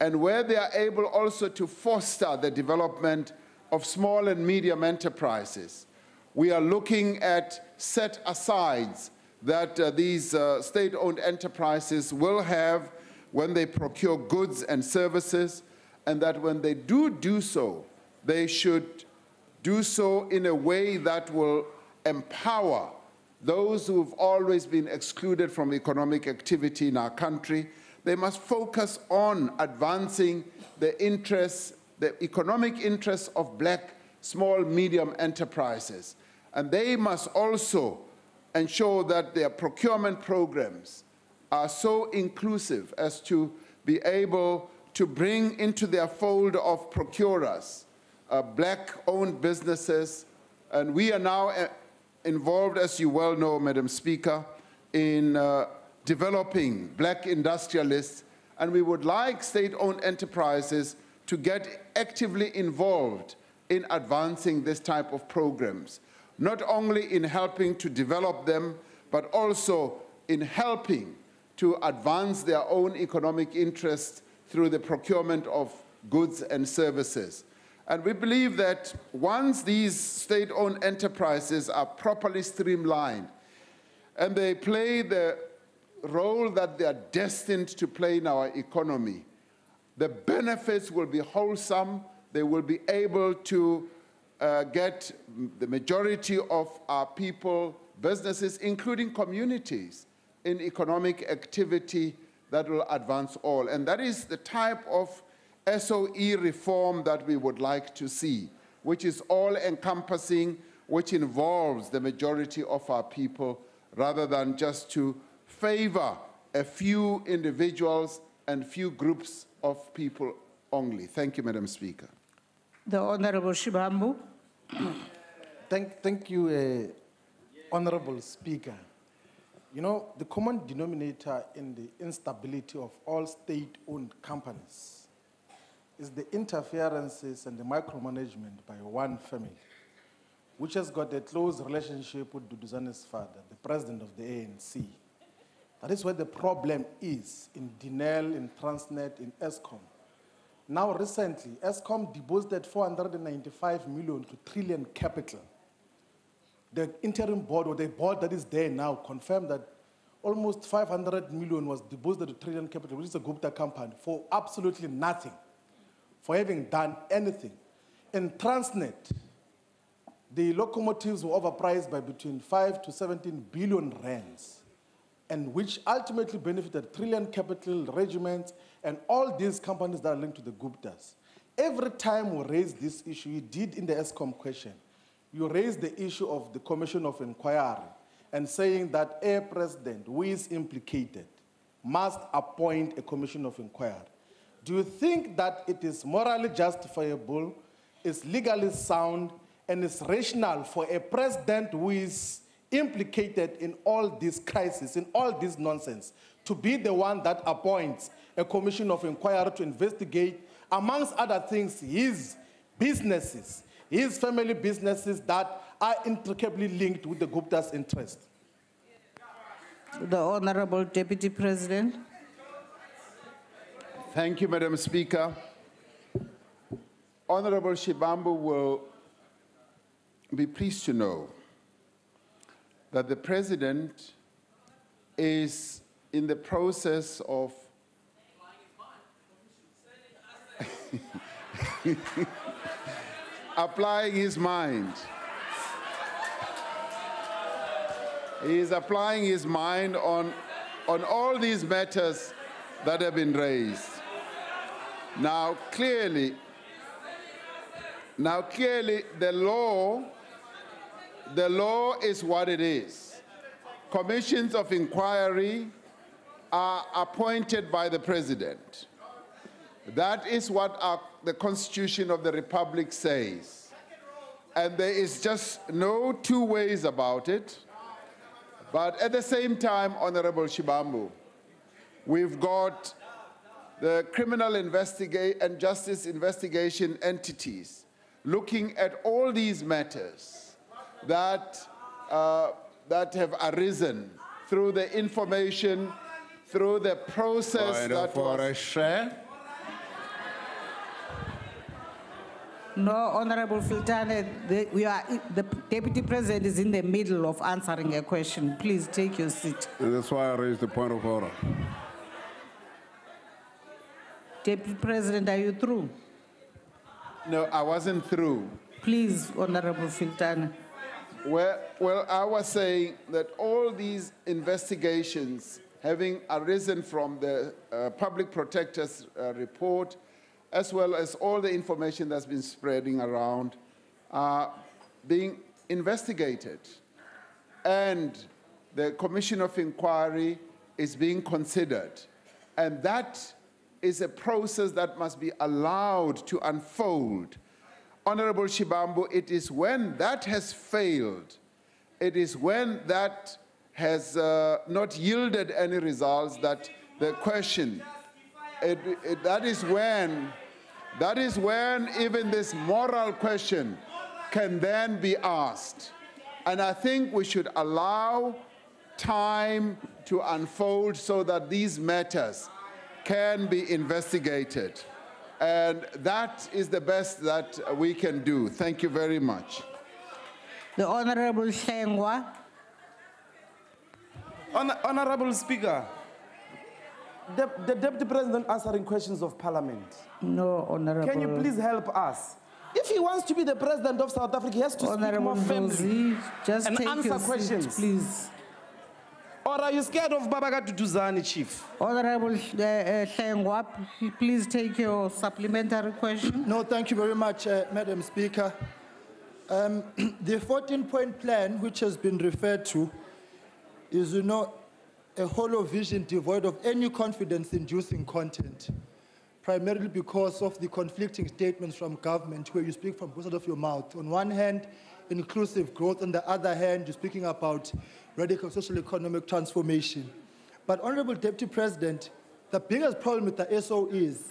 and where they are able also to foster the development of small and medium enterprises. We are looking at set-asides that these state-owned enterprises will have when they procure goods and services, and that when they do so, they should do so in a way that will empower those who've always been excluded from economic activity in our country. They must focus on advancing the interests, the economic interests of black, small, medium enterprises. And they must also ensure that their procurement programs are so inclusive as to be able to bring into their fold of procurers black-owned businesses. And we are now involved, as you well know, Madam Speaker, in developing black industrialists, and we would like state-owned enterprises to get actively involved in advancing this type of programs, not only in helping to develop them, but also in helping to advance their own economic interests through the procurement of goods and services. And we believe that once these state-owned enterprises are properly streamlined and they play the role that they are destined to play in our economy, the benefits will be wholesome. They will be able to get the majority of our people, businesses, including communities, in economic activity that will advance all. And that is the type of SOE reform that we would like to see, which is all-encompassing, which involves the majority of our people, rather than just to favor a few individuals and few groups of people only. Thank you, Madam Speaker. The Honorable Shibambu. Thank you, Honorable Speaker. You know, the common denominator in the instability of all state-owned companies is the interferences and the micromanagement by one family, which has got a close relationship with Duduzane's father, the president of the ANC. That is where the problem is, in Dinel, in Transnet, in Eskom. Now, recently, Eskom deposited 495 million to Trillion Capital. The interim board, or the board that is there now, confirmed that almost 500 million was deposited to Trillion Capital, which is a Gupta company, for absolutely nothing, for having done anything. In Transnet, the locomotives were overpriced by between 5 to 17 billion rands, and which ultimately benefited Trillion Capital, regiments, and all these companies that are linked to the Guptas. Every time we raise this issue, you did in the Eskom question, you raised the issue of the Commission of Inquiry and saying that a president who is implicated must appoint a Commission of Inquiry. Do you think that it is morally justifiable, is legally sound, and is rational for a president who is implicated in all this crisis, in all this nonsense, to be the one that appoints a Commission of Inquiry to investigate, amongst other things, his businesses, his family businesses that are intricately linked with the Gupta's interest? The Honorable Deputy President. Thank you, Madam Speaker. Honorable Shibambu will be pleased to know that the President is in the process of applying his mind He is applying his mind on all these matters that have been raised. Now, clearly, the law is what it is. Commissions of inquiry are appointed by the president. That is what the Constitution of the Republic says. And there is just no two ways about it. But at the same time, Honorable Shibambu, we've got the criminal and justice investigation entities looking at all these matters that have arisen through the information, through the process that was... No, Honorable Filtane, the Deputy President is in the middle of answering a question. Please take your seat. And that's why I raised the point of order. Deputy President, are you through? No, I wasn't through. Please, Honorable Filtane. Well, I was saying that all these investigations having arisen from the Public Protector's report, as well as all the information that's been spreading around, are being investigated. And the Commission of Inquiry is being considered. And that is a process that must be allowed to unfold. Honorable Shibambu, it is when that has failed, it is when that has not yielded any results that the question, that is when even this moral question can then be asked. And I think we should allow time to unfold so that these matters can be investigated. And that is the best that we can do. Thank you very much. The Honorable Shengwa. Honorable Speaker, the Deputy President answering questions of Parliament. No, Honorable. Can you please help us? If he wants to be the President of South Africa, he has to speak more firmly and answer questions. Please. Or are you scared of Babaga Tutuzani, Chief? Honorable Shengwa, please take your supplementary question. No, thank you very much, Madam Speaker. The 14-point plan, which has been referred to, is, a hollow vision devoid of any confidence-inducing content, primarily because of the conflicting statements from government where you speak from both sides of your mouth. On one hand, inclusive growth. On the other hand, you're speaking about radical social economic transformation. But Honorable Deputy President, the biggest problem with the SO is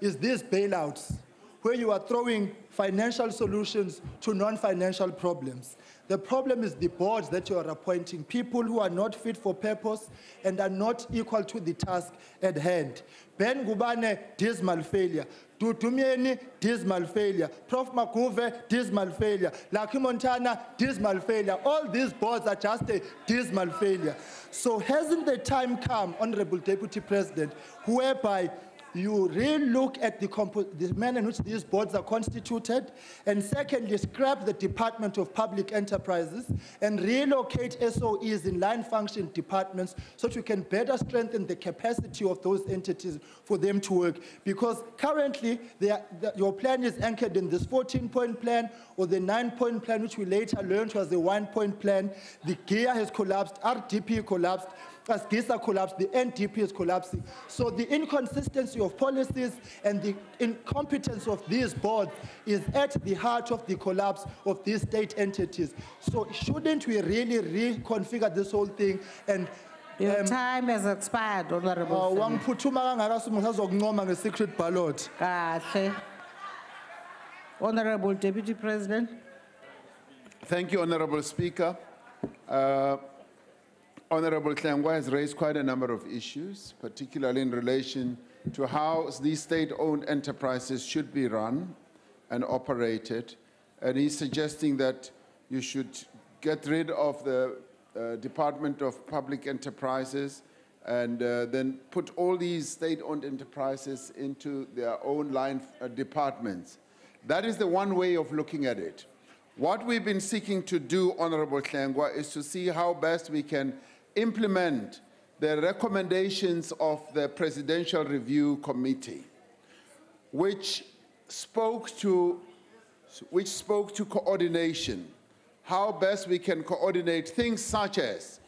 these bailouts, where you are throwing financial solutions to non-financial problems. The problem is the boards that you are appointing, people who are not fit for purpose and are not equal to the task at hand. Ben Gubane, dismal failure. Tutumieni, dismal failure. Prof. Makuve, dismal failure. Lucky Montana, dismal failure. All these boards are just a dismal failure. So hasn't the time come, Honorable Deputy President, whereby you really look at the manner in which these boards are constituted, and secondly, scrap the Department of Public Enterprises and relocate SOEs in line function departments so that you can better strengthen the capacity of those entities for them to work? Because currently, your plan is anchored in this 14-point plan or the 9-point plan, which we later learned was a 1-point plan. The GEA has collapsed, RDP collapsed, as GISA collapsed, the NDP is collapsing. So the inconsistency of policies and the incompetence of these boards is at the heart of the collapse of these state entities. So shouldn't we really reconfigure this whole thing and your time has expired, Honorable. Secret ballot. Honorable Deputy President. Thank you, Honorable Speaker. Honorable Klangwa has raised quite a number of issues, particularly in relation to how these state-owned enterprises should be run and operated. And he's suggesting that you should get rid of the Department of Public Enterprises and then put all these state-owned enterprises into their own line departments. That is the one way of looking at it. What we've been seeking to do, Honorable Hlengwa, is to see how best we can implement the recommendations of the Presidential Review Committee, which spoke to coordination, how best we can coordinate things such as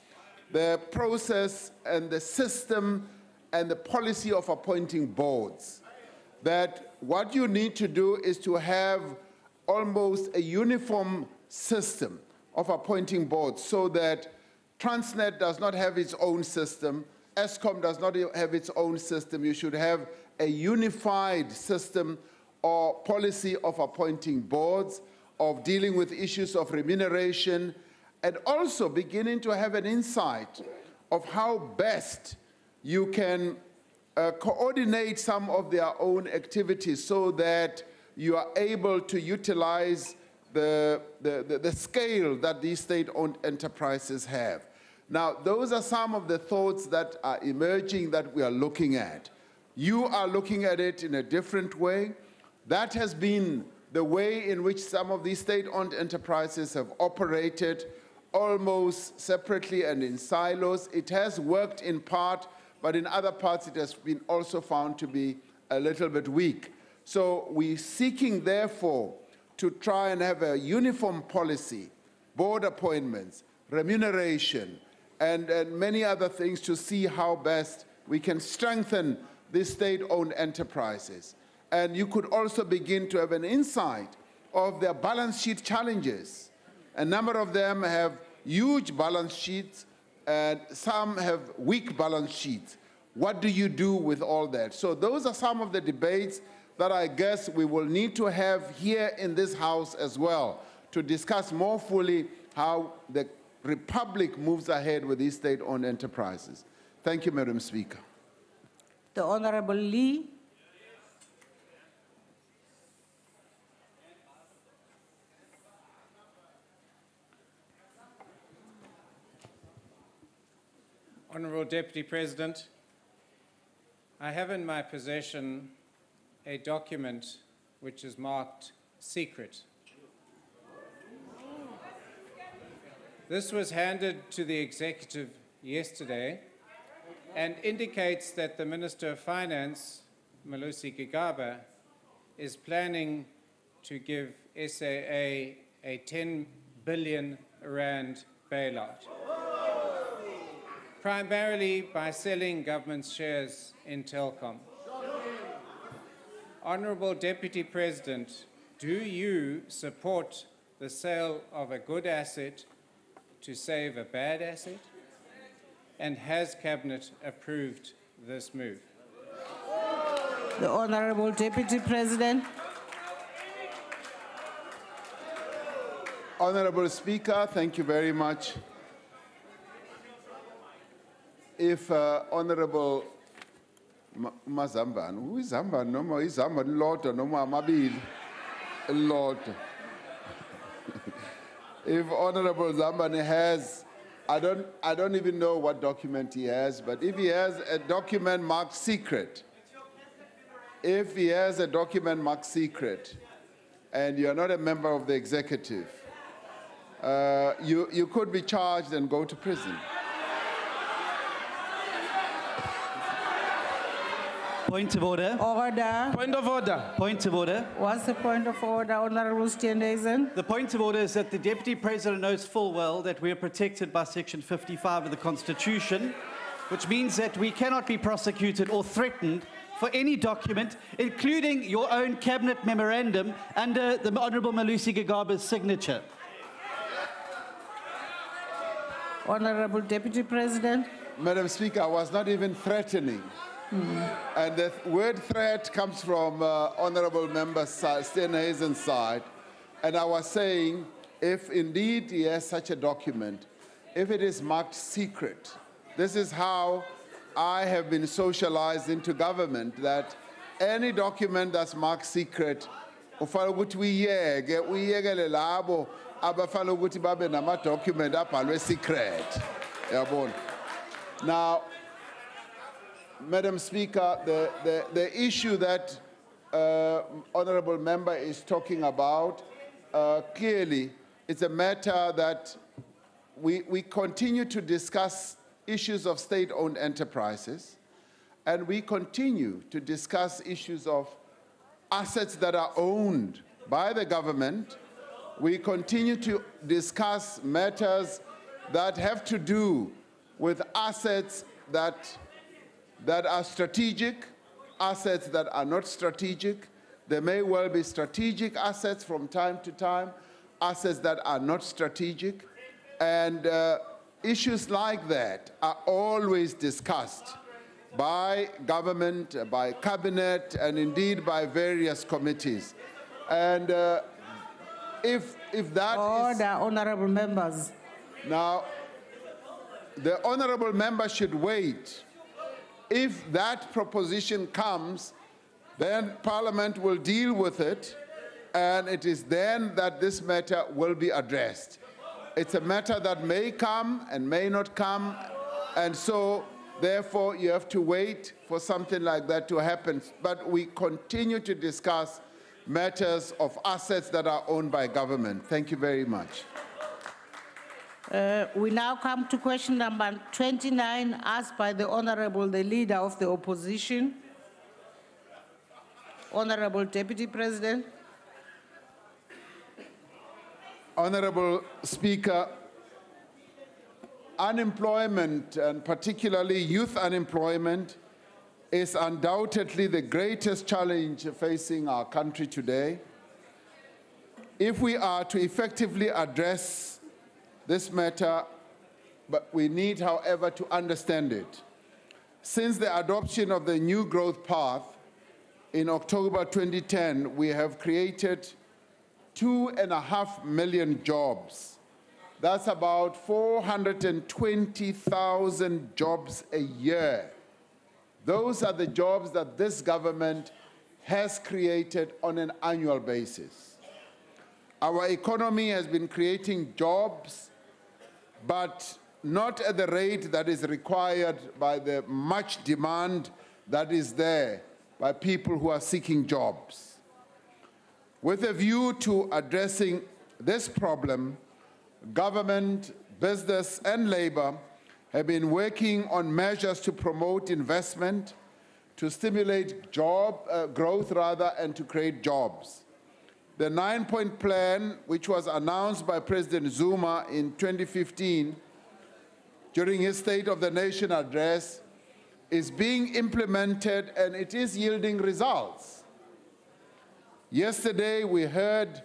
the process and the system and the policy of appointing boards. That what you need to do is to have almost a uniform system of appointing boards so that Transnet does not have its own system, ESCOM does not have its own system. You should have a unified system or policy of appointing boards, of dealing with issues of remuneration, and also beginning to have an insight of how best you can coordinate some of their own activities so that you are able to utilize the scale that these state-owned enterprises have. Now, those are some of the thoughts that are emerging that we are looking at. You are looking at it in a different way. That has been the way in which some of these state-owned enterprises have operated almost separately and in silos. It has worked in part, but in other parts it has been also found to be a little bit weak. So we're seeking, therefore, to try and have a uniform policy, board appointments, remuneration, and many other things to see how best we can strengthen these state-owned enterprises. And you could also begin to have an insight of their balance sheet challenges. A number of them have huge balance sheets, and some have weak balance sheets. What do you do with all that? So those are some of the debates that I guess we will need to have here in this House as well to discuss more fully how the Republic moves ahead with these state-owned enterprises. Thank you, Madam Speaker. The Honorable Lee. Honourable Deputy President, I have in my possession a document which is marked secret. This was handed to the executive yesterday and indicates that the Minister of Finance, Malusi Gigaba, is planning to give SAA a 10 billion rand bailout, primarily by selling government shares in Telkom. Honourable Deputy President, do you support the sale of a good asset to save a bad asset? And has Cabinet approved this move? The Honourable Deputy President. Honourable Speaker, thank you very much. If Honourable Mazamban, who is Zamban? No more, is Zamban Lord, no more Mabil Lord. If Honourable Zamban has, I don't even know what document he has, but if he has a document marked secret, if he has a document marked secret, and you're not a member of the executive, you could be charged and go to prison. Point of order. Order. Point of order. Point of order. What's the point of order, Honourable Steenhuisen? The point of order is that the Deputy President knows full well that we are protected by Section 55 of the Constitution, which means that we cannot be prosecuted or threatened for any document, including your own Cabinet memorandum under the Honourable Malusi Gigaba's signature. Honourable Deputy President. Madam Speaker, I was not even threatening. And the word threat comes from Honourable Member Steenhuisen's side. And I was saying, if indeed he has such a document, if it is marked secret, this is how I have been socialized into government, that any document that's marked secret, ufala ukuthi uyiyekele labo abafala ukuthi babe nama document abhalwe secret. Yabona. Now, Madam Speaker, the issue that Honourable Member is talking about, clearly, it's a matter that we continue to discuss issues of state-owned enterprises, and we continue to discuss issues of assets that are owned by the government. We continue to discuss matters that have to do with assets that are strategic, assets that are not strategic. There may well be strategic assets from time to time, assets that are not strategic, and issues like that are always discussed by government, by cabinet, and indeed by various committees. And if that Order, honorable members. Now, the honorable member should wait. If that proposition comes, then Parliament will deal with it, and it is then that this matter will be addressed. It's a matter that may come and may not come, and so, therefore, you have to wait for something like that to happen. But we continue to discuss matters of assets that are owned by government. Thank you very much. We now come to question number 29, asked by the Honorable, the Leader of the Opposition. Honorable Deputy President. Honorable Speaker, unemployment, and particularly youth unemployment, is undoubtedly the greatest challenge facing our country today. If we are to effectively address this matter, but we need, however, to understand it. Since the adoption of the New Growth Path in October 2010, we have created 2.5 million jobs. That's about 420,000 jobs a year. Those are the jobs that this government has created on an annual basis. Our economy has been creating jobs, but not at the rate that is required by the much demand that is there by people who are seeking jobs. With a view to addressing this problem, government, business, and labor have been working on measures to promote investment, to stimulate growth, and to create jobs. The 9-point plan, which was announced by President Zuma in 2015 during his State of the Nation address, is being implemented, and it is yielding results. Yesterday, we heard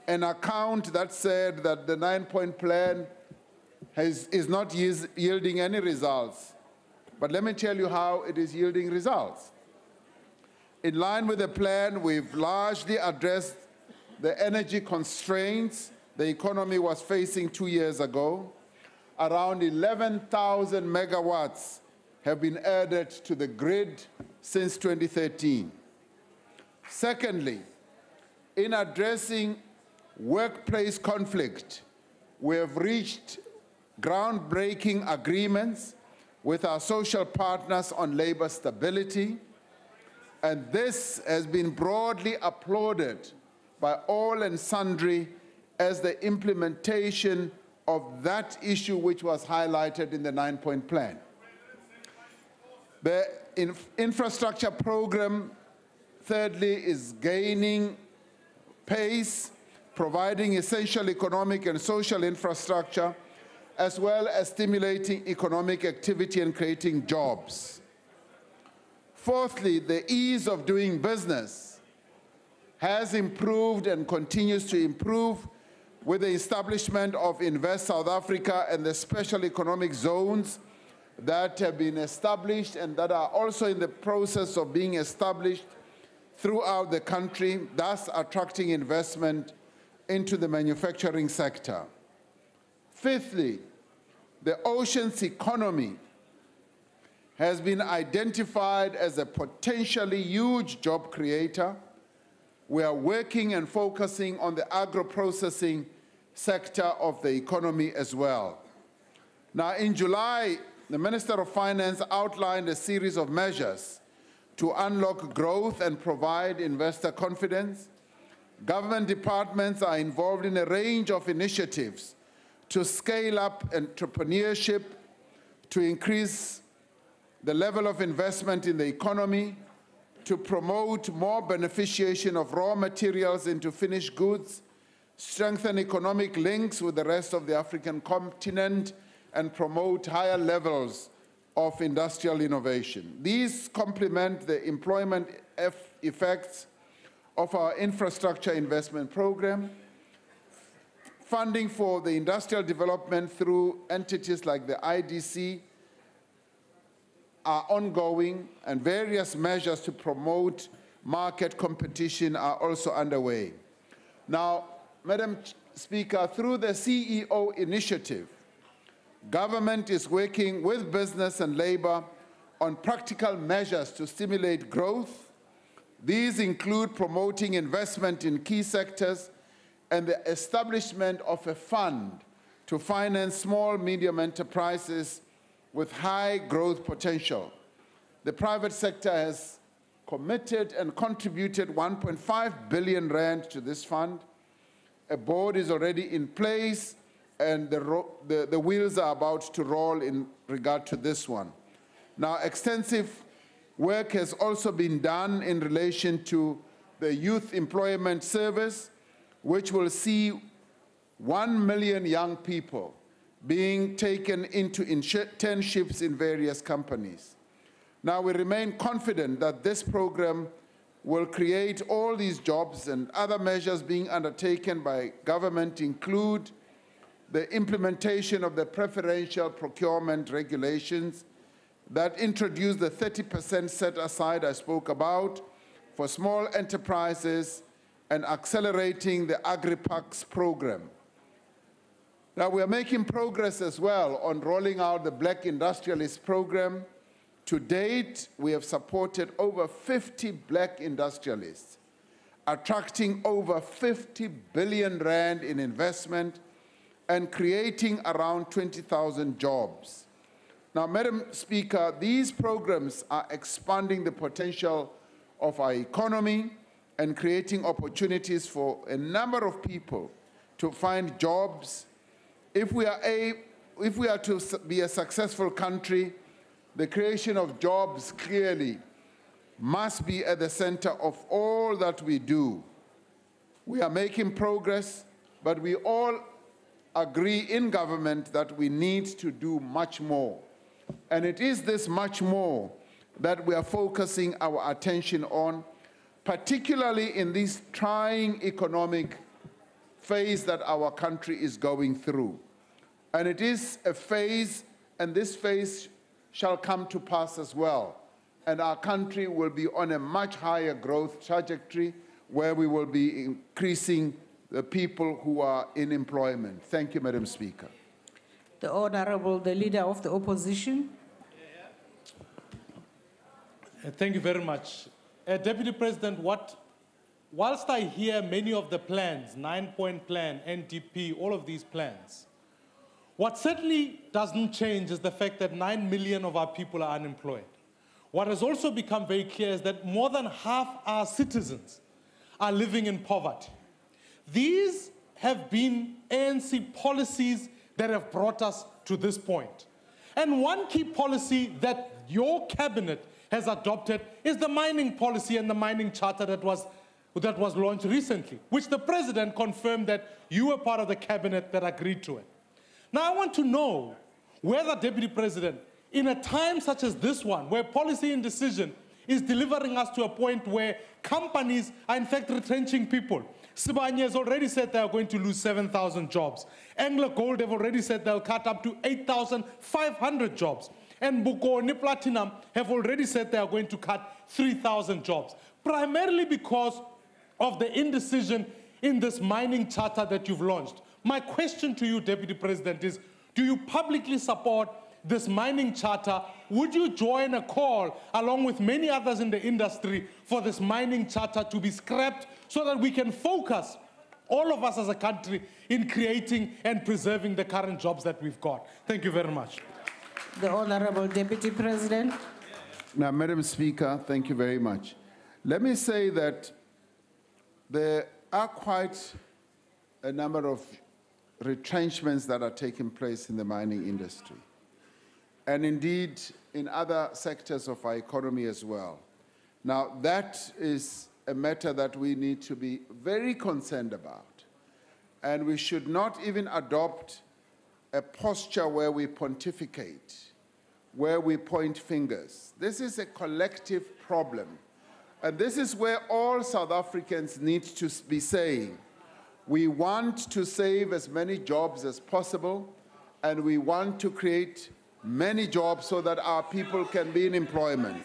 an account that said that the 9-point plan is not yielding any results. But let me tell you how it is yielding results. In line with the plan, we've largely addressed the energy constraints the economy was facing 2 years ago. Around 11,000 megawatts have been added to the grid since 2013. Secondly, in addressing workplace conflict, we have reached groundbreaking agreements with our social partners on labor stability, and this has been broadly applauded by all and sundry as the implementation of that issue which was highlighted in the 9-point plan. The infrastructure program, thirdly, is gaining pace, providing essential economic and social infrastructure, as well as stimulating economic activity and creating jobs. Fourthly, the ease of doing business has improved and continues to improve with the establishment of Invest South Africa and the special economic zones that have been established and that are also in the process of being established throughout the country, thus attracting investment into the manufacturing sector. Fifthly, the oceans economy has been identified as a potentially huge job creator. We are working and focusing on the agro-processing sector of the economy as well. Now, in July, the Minister of Finance outlined a series of measures to unlock growth and provide investor confidence. Government departments are involved in a range of initiatives to scale up entrepreneurship, to increase the level of investment in the economy, to promote more beneficiation of raw materials into finished goods, strengthen economic links with the rest of the African continent, and promote higher levels of industrial innovation. These complement the employment effects of our infrastructure investment program. Funding for the industrial development through entities like the IDC are ongoing, and various measures to promote market competition are also underway. Now, Madam Speaker, through the CEO initiative, government is working with business and labor on practical measures to stimulate growth. These include promoting investment in key sectors and the establishment of a fund to finance small, medium enterprises with high growth potential. The private sector has committed and contributed 1.5 billion rand to this fund. A board is already in place, and the wheels are about to roll in regard to this one. Now, extensive work has also been done in relation to the Youth Employment Service, which will see 1 million young people being taken into internships in various companies. Now, we remain confident that this program will create all these jobs, and other measures being undertaken by government include the implementation of the preferential procurement regulations that introduce the 30% set aside I spoke about for small enterprises, and accelerating the Agri-Parks program. Now, we are making progress as well on rolling out the Black Industrialist program. To date, we have supported over 50 black industrialists, attracting over 50 billion rand in investment and creating around 20,000 jobs. Now, Madam Speaker, these programs are expanding the potential of our economy and creating opportunities for a number of people to find jobs. If we are to be a successful country, the creation of jobs clearly must be at the center of all that we do. We are making progress, but we all agree in government that we need to do much more. And it is this much more that we are focusing our attention on, particularly in this trying economic phase that our country is going through. And it is a phase, and this phase shall come to pass as well. And our country will be on a much higher growth trajectory where we will be increasing the people who are in employment. Thank you, Madam Speaker. The Honorable, the Leader of the Opposition. Thank you very much. Deputy President, whilst I hear many of the plans, 9-point plan, NDP, all of these plans, what certainly doesn't change is the fact that 9 million of our people are unemployed. What has also become very clear is that more than half our citizens are living in poverty. These have been ANC policies that have brought us to this point. And one key policy that your cabinet has adopted is the mining policy and the mining charter that was launched recently, which the president confirmed that you were part of the cabinet that agreed to it. Now, I want to know whether, Deputy President, in a time such as this one, where policy indecision is delivering us to a point where companies are in fact retrenching people. Sibanye has already said they are going to lose 7,000 jobs. Anglo Gold have already said they'll cut up to 8,500 jobs. And Bokoni Platinum have already said they are going to cut 3,000 jobs, primarily because of the indecision in this mining charter that you've launched. My question to you, Deputy President, is do you publicly support this mining charter? Would you join a call, along with many others in the industry, for this mining charter to be scrapped so that we can focus, all of us as a country, in creating and preserving the current jobs that we've got? Thank you very much. The Honorable Deputy President. Now, Madam Speaker, thank you very much. Let me say that the are quite a number of retrenchments that are taking place in the mining industry, and indeed in other sectors of our economy as well. Now, that is a matter that we need to be very concerned about, and we should not even adopt a posture where we pontificate, where we point fingers. This is a collective problem, and this is where all South Africans need to be saying, we want to save as many jobs as possible, and we want to create many jobs so that our people can be in employment.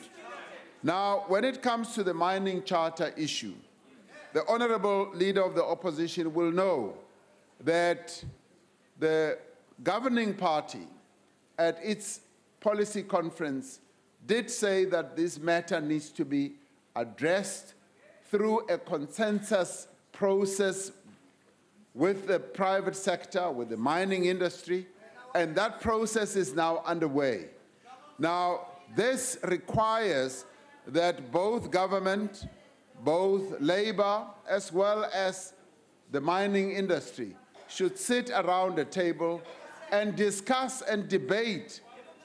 Now, when it comes to the mining charter issue, the Honorable Leader of the Opposition will know that the governing party at its policy conference did say that this matter needs to be addressed through a consensus process with the private sector, with the mining industry, and that process is now underway. Now, this requires that both government, both labor, as well as the mining industry should sit around a table and discuss and debate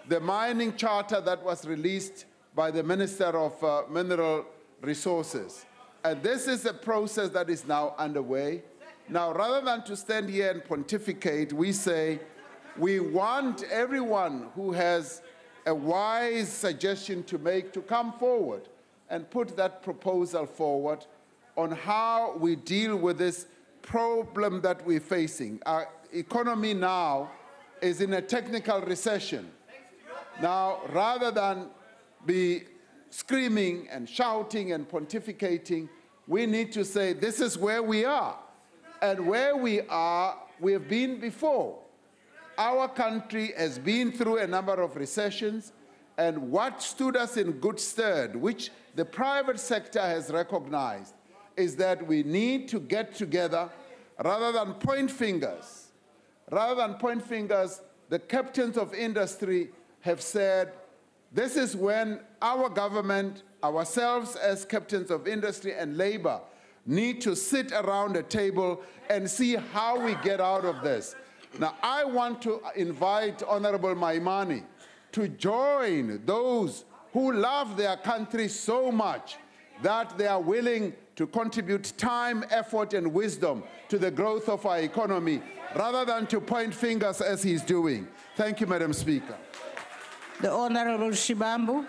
the mining charter that was released by the Minister of Mineral Resources. And this is a process that is now underway. Now, rather than to stand here and pontificate, we say we want everyone who has a wise suggestion to make to come forward and put that proposal forward on how we deal with this problem that we're facing. Our economy now is in a technical recession. Now, rather than be screaming and shouting and pontificating, we need to say this is where we are. And where we are, we have been before. Our country has been through a number of recessions, and what stood us in good stead, which the private sector has recognized, is that we need to get together rather than point fingers. Rather than point fingers, the captains of industry have said, this is when our government, ourselves as captains of industry and labor, need to sit around a table and see how we get out of this. Now, I want to invite Honorable Maimane to join those who love their country so much that they are willing to contribute time, effort, and wisdom to the growth of our economy, rather than to point fingers as he's doing. Thank you, Madam Speaker. The Honorable Shibambu.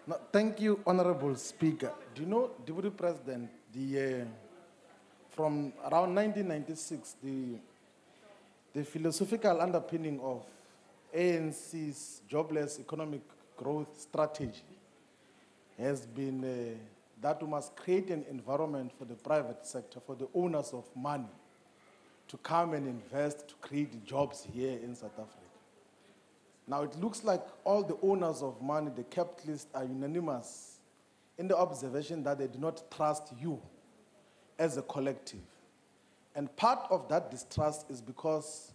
No, thank you, Honorable Speaker. Do you know, Deputy President, from around 1996, the philosophical underpinning of ANC's jobless economic growth strategy has been that we must create an environment for the private sector, for the owners of money, to come and invest, to create jobs here in South Africa. Now, it looks like all the owners of money, the capitalists, are unanimous in the observation that they do not trust you as a collective. And part of that distrust is because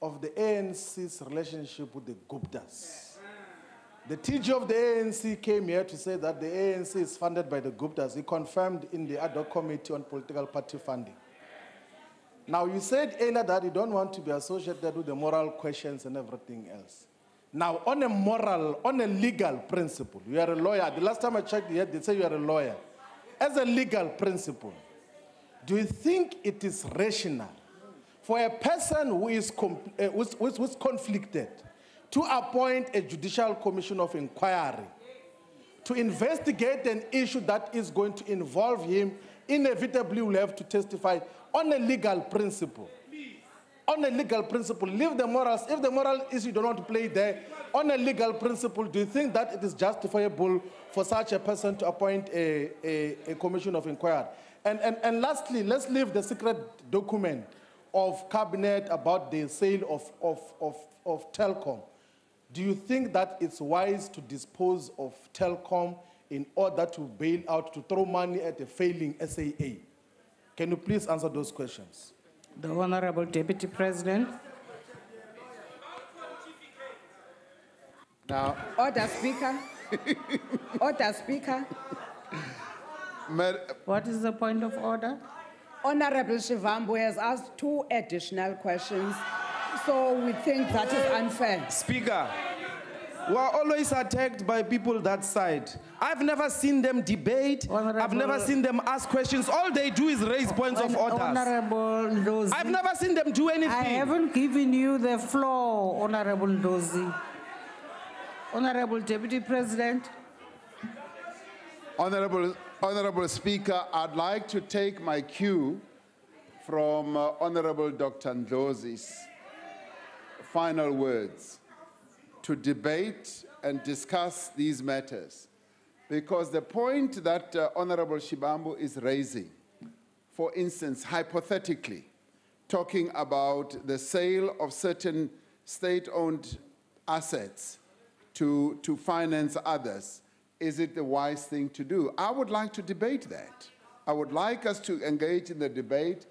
of the ANC's relationship with the Guptas. The TG of the ANC came here to say that the ANC is funded by the Guptas. He confirmed in the ad hoc committee on political party funding. Now, you said earlier that you don't want to be associated with the moral questions and everything else. Now, on a legal principle, you are a lawyer. The last time I checked, they say you are a lawyer. As a legal principle, do you think it is rational for a person who is who's conflicted to appoint a judicial commission of inquiry to investigate an issue that is going to involve him? Inevitably will have to testify on a legal principle. On a legal principle, leave the morals. If the moral issue do not play there, on a legal principle, do you think that it is justifiable for such a person to appoint a commission of inquiry? And lastly, let's leave the secret document of cabinet about the sale of Telkom. Do you think that it's wise to dispose of Telkom in order to bail out, to throw money at a failing SAA? Can you please answer those questions? The Honorable Deputy President. Now, Order, Speaker. Order, Speaker. What is the point of order? Honorable Shivambu has asked 2 additional questions, so we think that is unfair. Speaker, we are always attacked by people that side. I've never seen them debate. I've never seen them ask questions. All they do is raise points of order. Honorable Dozie. I've never seen them do anything. I haven't given you the floor, Honorable Dozie. Honorable Deputy President. Honorable Speaker, I'd like to take my cue from Honorable Dr. Ndlozi's final words to debate and discuss these matters. Because the point that Honorable Shibambu is raising, for instance, hypothetically, talking about the sale of certain state-owned assets to finance others, is it the wise thing to do? I would like to debate that. I would like us to engage in the debate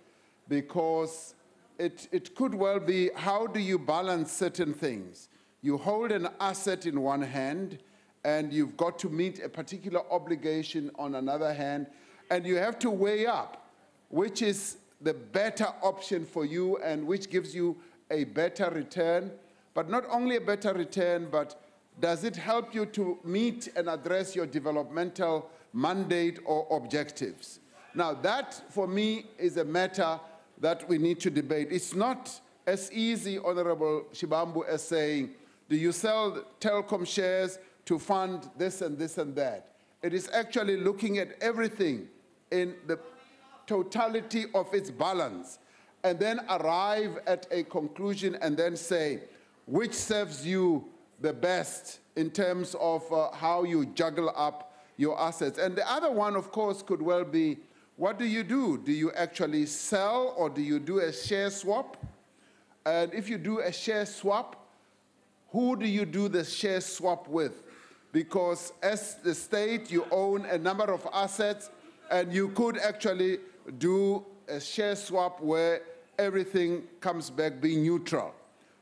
because it could well be, how do you balance certain things? You hold an asset in one hand and you've got to meet a particular obligation on another hand, and you have to weigh up which is the better option for you and which gives you a better return, but not only a better return, but does it help you to meet and address your developmental mandate or objectives? Now, that, for me, is a matter that we need to debate. It's not as easy, Honorable Shibambu, as saying, do you sell telecom shares to fund this and this and that? It is actually looking at everything in the totality of its balance, and then arrive at a conclusion and then say, which serves you the best in terms of how you juggle up your assets. And the other one, of course, could well be, what do you do? Do you actually sell or do you do a share swap? And if you do a share swap, who do you do the share swap with? Because as the state, you own a number of assets, and you could actually do a share swap where everything comes back being neutral.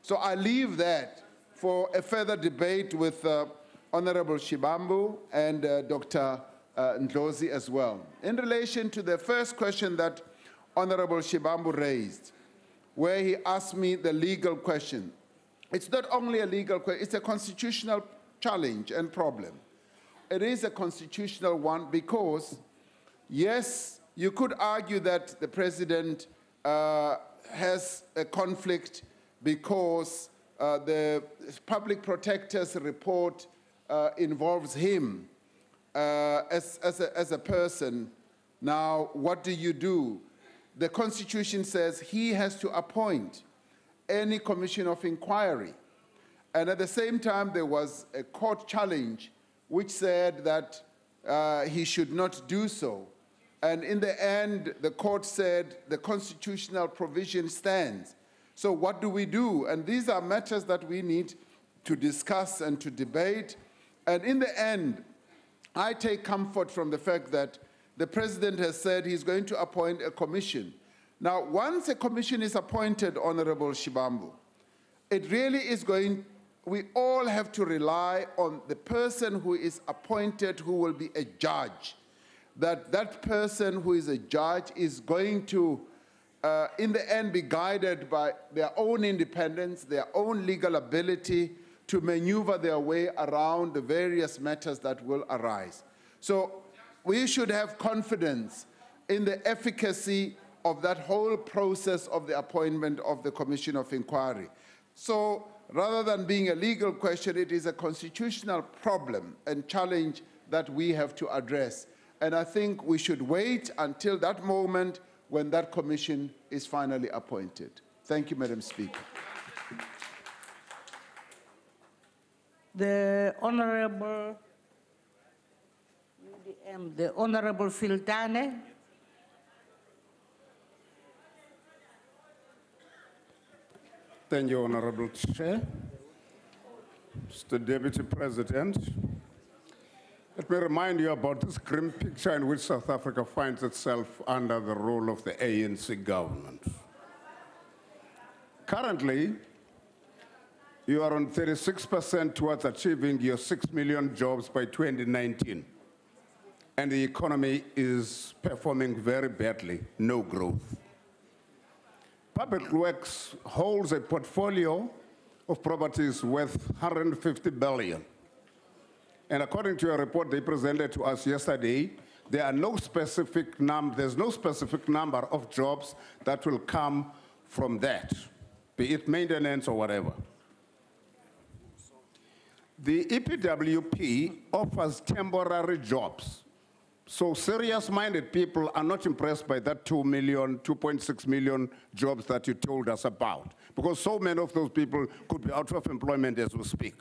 So I leave that for a further debate with Honorable Shibambu and Dr. Ndlozi as well. In relation to the first question that Honorable Shibambu raised, where he asked me the legal question, it's not only a legal question, it's a constitutional challenge and problem. It is a constitutional one because, yes, you could argue that the president has a conflict because the public protector's report involves him as a person. Now, what do you do? The Constitution says he has to appoint any commission of inquiry. And at the same time, there was a court challenge which said that he should not do so. And in the end, the court said the constitutional provision stands. So what do we do? And these are matters that we need to discuss and to debate. And in the end, I take comfort from the fact that the president has said he's going to appoint a commission. Now, once a commission is appointed, Honorable Shibambu, it really is going, we all have to rely on the person who is appointed who will be a judge. That person who is a judge is going to, in the end, be guided by their own independence, their own legal ability to maneuver their way around the various matters that will arise. So we should have confidence in the efficacy of that whole process of the appointment of the Commission of Inquiry. So rather than being a legal question, it is a constitutional problem and challenge that we have to address. And I think we should wait until that moment when that commission is finally appointed. Thank you, Madam Speaker. The Honorable Filtane. Thank you, Honorable Chair. Mr. Deputy President, let me remind you about this grim picture in which South Africa finds itself under the rule of the ANC government. Currently, you are on 36% towards achieving your 6 million jobs by 2019. and the economy is performing very badly, no growth. Public Works holds a portfolio of properties worth 150 billion. And according to a report they presented to us yesterday, there's no specific number of jobs that will come from that, be it maintenance or whatever. The EPWP offers temporary jobs. So serious-minded people are not impressed by that 2.6 million jobs that you told us about, because so many of those people could be out of employment as we speak.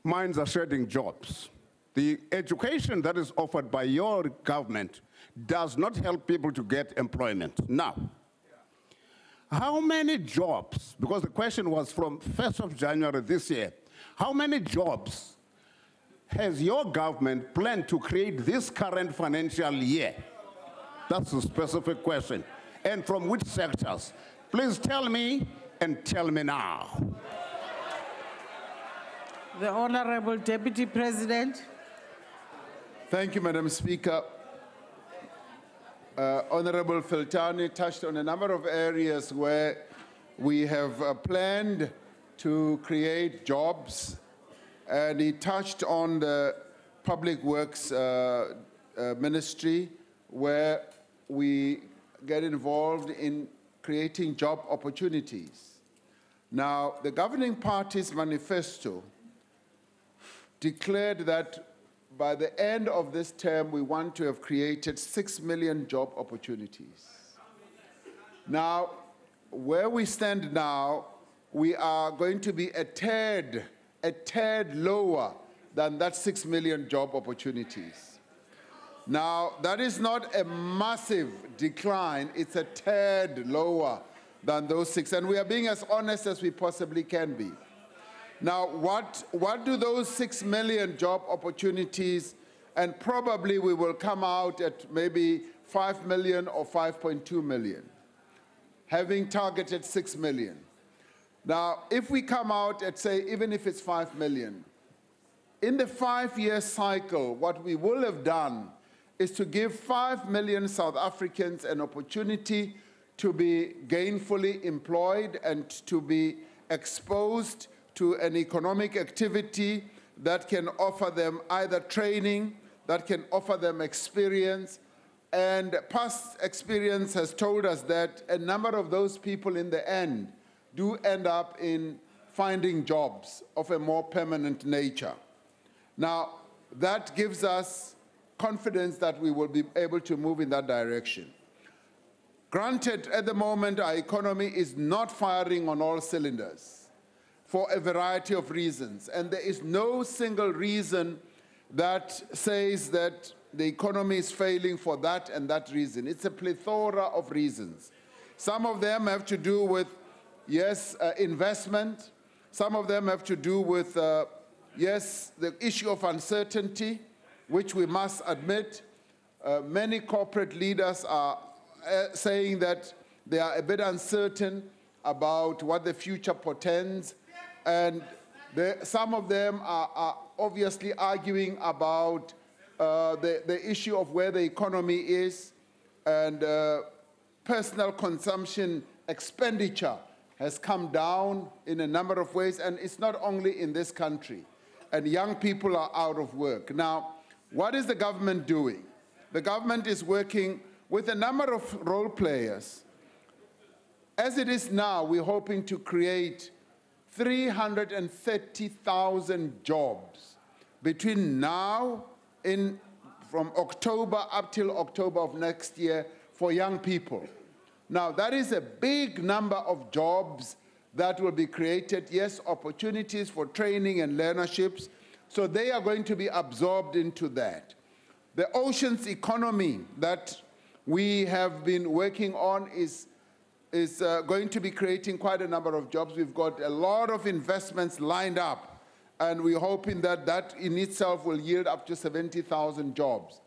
Mines are shedding jobs. The education that is offered by your government does not help people to get employment. Now, how many jobs, because the question was from 1st of January this year, how many jobs has your government planned to create this current financial year? That's a specific question. And from which sectors? Please tell me, and tell me now. The Honorable Deputy President. Thank you, Madam Speaker. Honorable Filtani touched on a number of areas where we have planned to create jobs, and he touched on the Public Works Ministry, where we get involved in creating job opportunities. Now, the governing party's manifesto declared that by the end of this term, we want to have created 6 million job opportunities. Now, where we stand now, we are going to be a tad lower than that 6 million job opportunities. Now, that is not a massive decline, it's a tad lower than those 6, and we are being as honest as we possibly can be. Now, what do those 6 million job opportunities, and probably we will come out at maybe 5 million or 5.2 million, having targeted 6 million. Now, if we come out at, say, even if it's 5 million, in the 5-year cycle, what we will have done is to give 5 million South Africans an opportunity to be gainfully employed and to be exposed to an economic activity that can offer them either training, that can offer them experience. And past experience has told us that a number of those people in the end do end up in finding jobs of a more permanent nature. Now, that gives us confidence that we will be able to move in that direction. Granted, at the moment, our economy is not firing on all cylinders for a variety of reasons, and there is no single reason that says that the economy is failing for that and that reason. It's a plethora of reasons. Some of them have to do with, yes, investment. Some of them have to do with, yes, the issue of uncertainty, which we must admit. Many corporate leaders are saying that they are a bit uncertain about what the future portends. And some of them are obviously arguing about the issue of where the economy is, and personal consumption expenditure has come down in a number of ways, and it's not only in this country. And young people are out of work. Now, what is the government doing? The government is working with a number of role players. As it is now, we're hoping to create 330,000 jobs between now from October up till October of next year for young people. Now, that is a big number of jobs that will be created. Yes, opportunities for training and learnerships. So they are going to be absorbed into that. The oceans economy that we have been working on is going to be creating quite a number of jobs. We've got a lot of investments lined up, and we're hoping that that in itself will yield up to 70,000 jobs.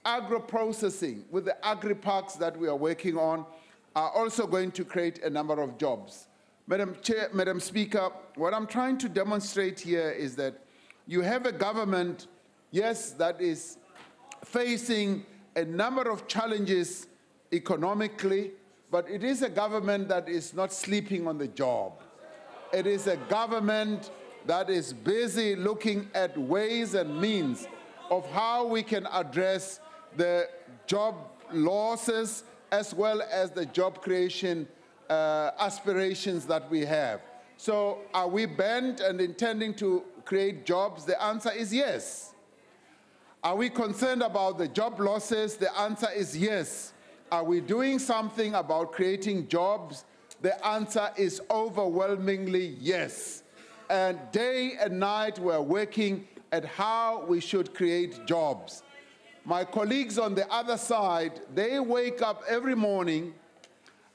Agro-processing with the agri-parks that we are working on are also going to create a number of jobs. Madam Speaker, what I'm trying to demonstrate here is that you have a government yes, that is facing a number of challenges economically, but it is a government that is not sleeping on the job. It is a government that is busy looking at ways and means of how we can address the job losses as well as the job creation aspirations that we have. So are we bent and intending to create jobs? The answer is yes. Are we concerned about the job losses? The answer is yes. Are we doing something about creating jobs? The answer is overwhelmingly yes. And day and night we're working at how we should create jobs. My colleagues on the other side, they wake up every morning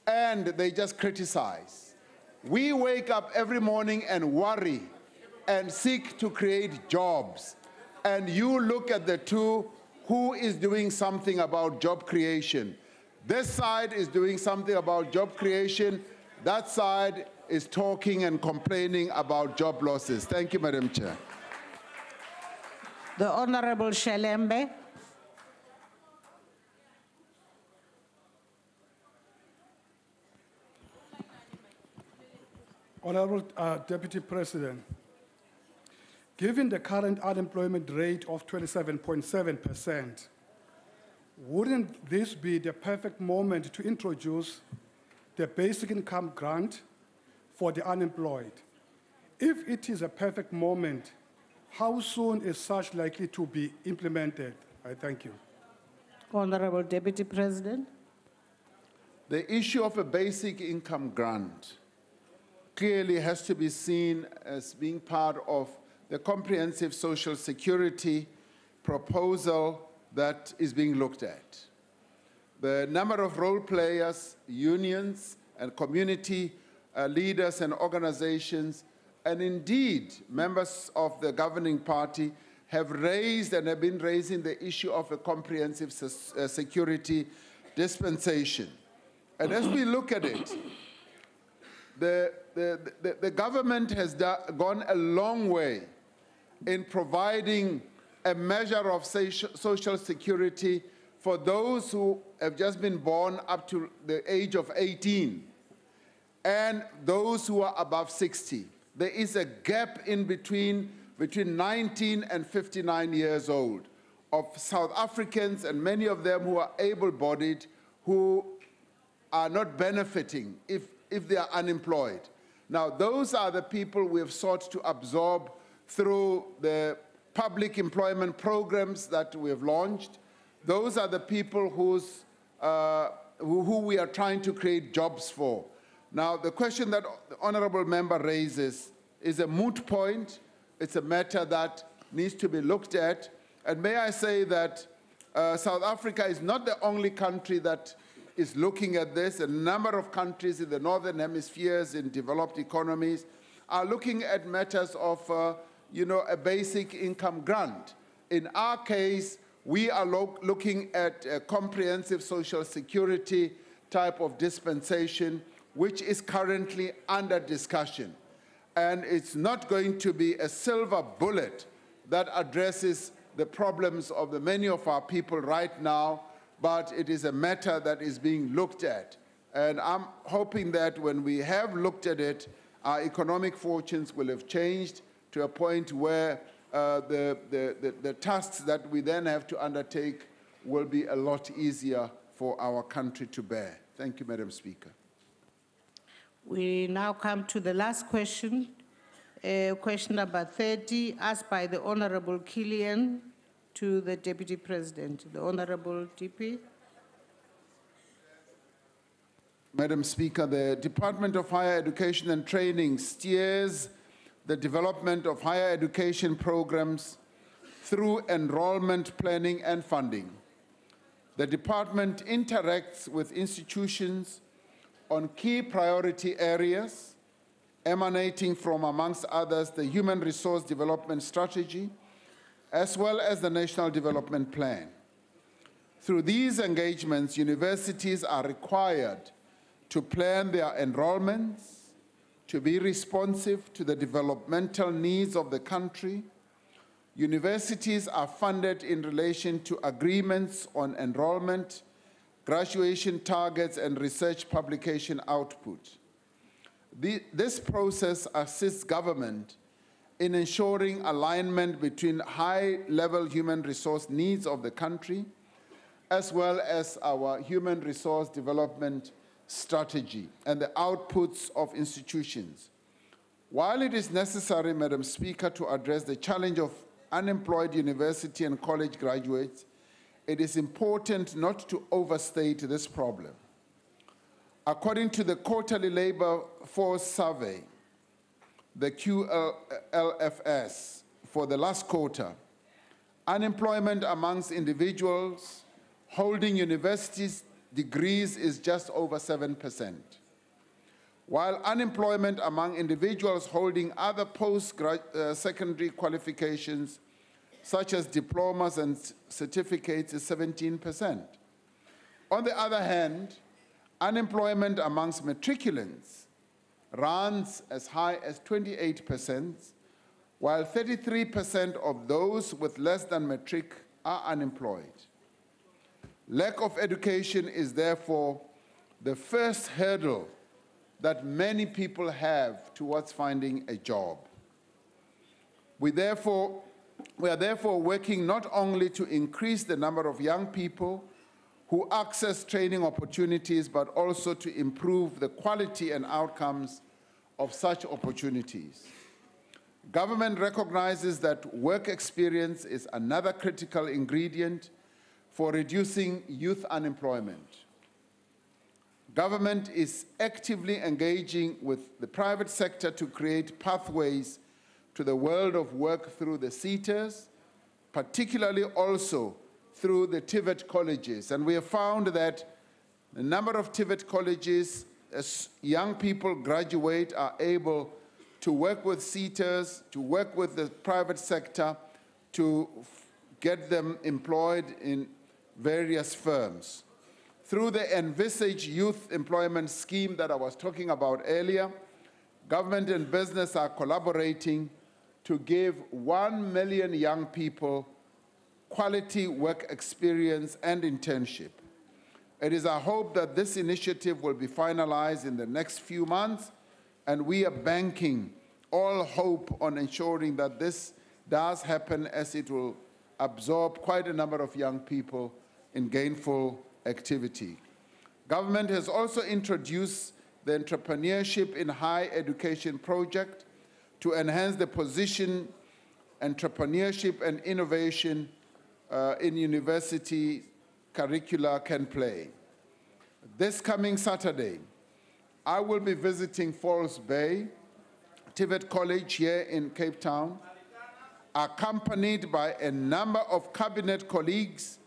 and they just criticize. We wake up every morning and worry and seek to create jobs. And you look at the two, who is doing something about job creation? This side is doing something about job creation. That side is talking and complaining about job losses. Thank you, Madam Chair. The Honorable Shelembe. Honorable Deputy President, given the current unemployment rate of 27.7%, wouldn't this be the perfect moment to introduce the basic income grant for the unemployed? If it is a perfect moment, how soon is such likely to be implemented? I thank you. Honorable Deputy President. The issue of a basic income grant clearly has to be seen as being part of the comprehensive social security proposal that is being looked at. The number of role players, unions, and community leaders and organizations, and indeed members of the governing party have raised and have been raising the issue of a comprehensive security dispensation. And as we look at it, the government has gone a long way in providing a measure of social security for those who have just been born up to the age of 18 and those who are above 60. There is a gap in between 19 and 59 years old of South Africans, and many of them who are able-bodied, who are not benefiting if they are unemployed. Now, those are the people we have sought to absorb through the public employment programs that we have launched. Those are the people who we are trying to create jobs for. Now, the question that the honorable member raises is a moot point. It's a matter that needs to be looked at. And may I say that South Africa is not the only country that is looking at this. A number of countries in the northern hemispheres, in developed economies, are looking at matters of a basic income grant. In our case, we are looking at a comprehensive social security type of dispensation, which is currently under discussion. And it's not going to be a silver bullet that addresses the problems of the many of our people right now, but it is a matter that is being looked at. And I'm hoping that when we have looked at it, our economic fortunes will have changed to a point where the tasks that we then have to undertake will be a lot easier for our country to bear. Thank you, Madam Speaker. We now come to the last question, question number 30, asked by the Honorable Killian to the Deputy President. The Honorable DP. Madam Speaker, the Department of Higher Education and Training steers the development of higher education programs through enrollment planning and funding. The department interacts with institutions on key priority areas emanating from, amongst others, the Human Resource Development Strategy, as well as the National Development Plan. Through these engagements, universities are required to plan their enrollments, to be responsive to the developmental needs of the country, Universities are funded in relation to agreements on enrollment, graduation targets, and research publication output. This process assists government in ensuring alignment between high-level human resource needs of the country, as well as our human resource development strategy and the outputs of institutions. While it is necessary, Madam Speaker, to address the challenge of unemployed university and college graduates, it is important not to overstate this problem. According to the quarterly labor force survey, the QLFS, for the last quarter, unemployment amongst individuals holding universities degrees is just over 7%, while unemployment among individuals holding other post-secondary qualifications, such as diplomas and certificates, is 17%. On the other hand, unemployment amongst matriculants runs as high as 28%, while 33% of those with less than matric are unemployed. Lack of education is therefore the first hurdle that many people have towards finding a job. We are therefore working not only to increase the number of young people who access training opportunities, but also to improve the quality and outcomes of such opportunities. Government recognizes that work experience is another critical ingredient for reducing youth unemployment. Government is actively engaging with the private sector to create pathways to the world of work through the SETAs, particularly also through the TVET colleges. And we have found that the number of TVET colleges, as young people graduate, are able to work with SETAs, to work with the private sector, to get them employed in various firms. Through the envisaged youth employment scheme that I was talking about earlier, government and business are collaborating to give 1 million young people quality work experience and internship. It is our hope that this initiative will be finalized in the next few months, and we are banking all hope on ensuring that this does happen, as it will absorb quite a number of young people in gainful activity. Government has also introduced the Entrepreneurship in Higher Education project to enhance the position entrepreneurship and innovation in university curricula can play. This coming Saturday, I will be visiting Falls Bay, TVET College here in Cape Town, accompanied by a number of cabinet colleagues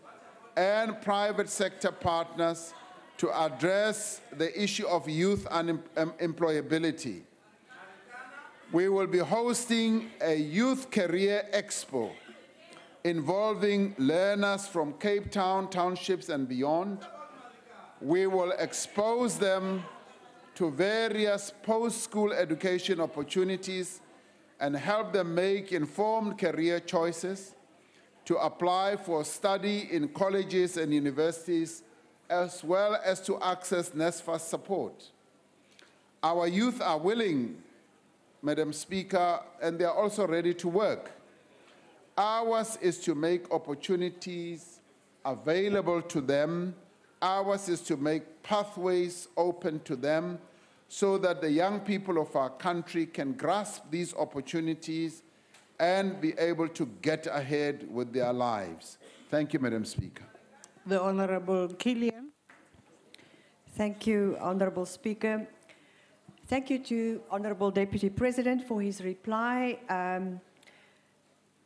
and private sector partners to address the issue of youth employability. We will be hosting a youth career expo involving learners from Cape Town, townships, and beyond. We will expose them to various post-school education opportunities and help them make informed career choices, to apply for study in colleges and universities, as well as to access NSFAS support. Our youth are willing, Madam Speaker, and they are also ready to work. Ours is to make opportunities available to them. Ours is to make pathways open to them so that the young people of our country can grasp these opportunities and be able to get ahead with their lives. Thank you, Madam Speaker. The Honorable Killian. Thank you, Honorable Speaker. Thank you to Honorable Deputy President for his reply.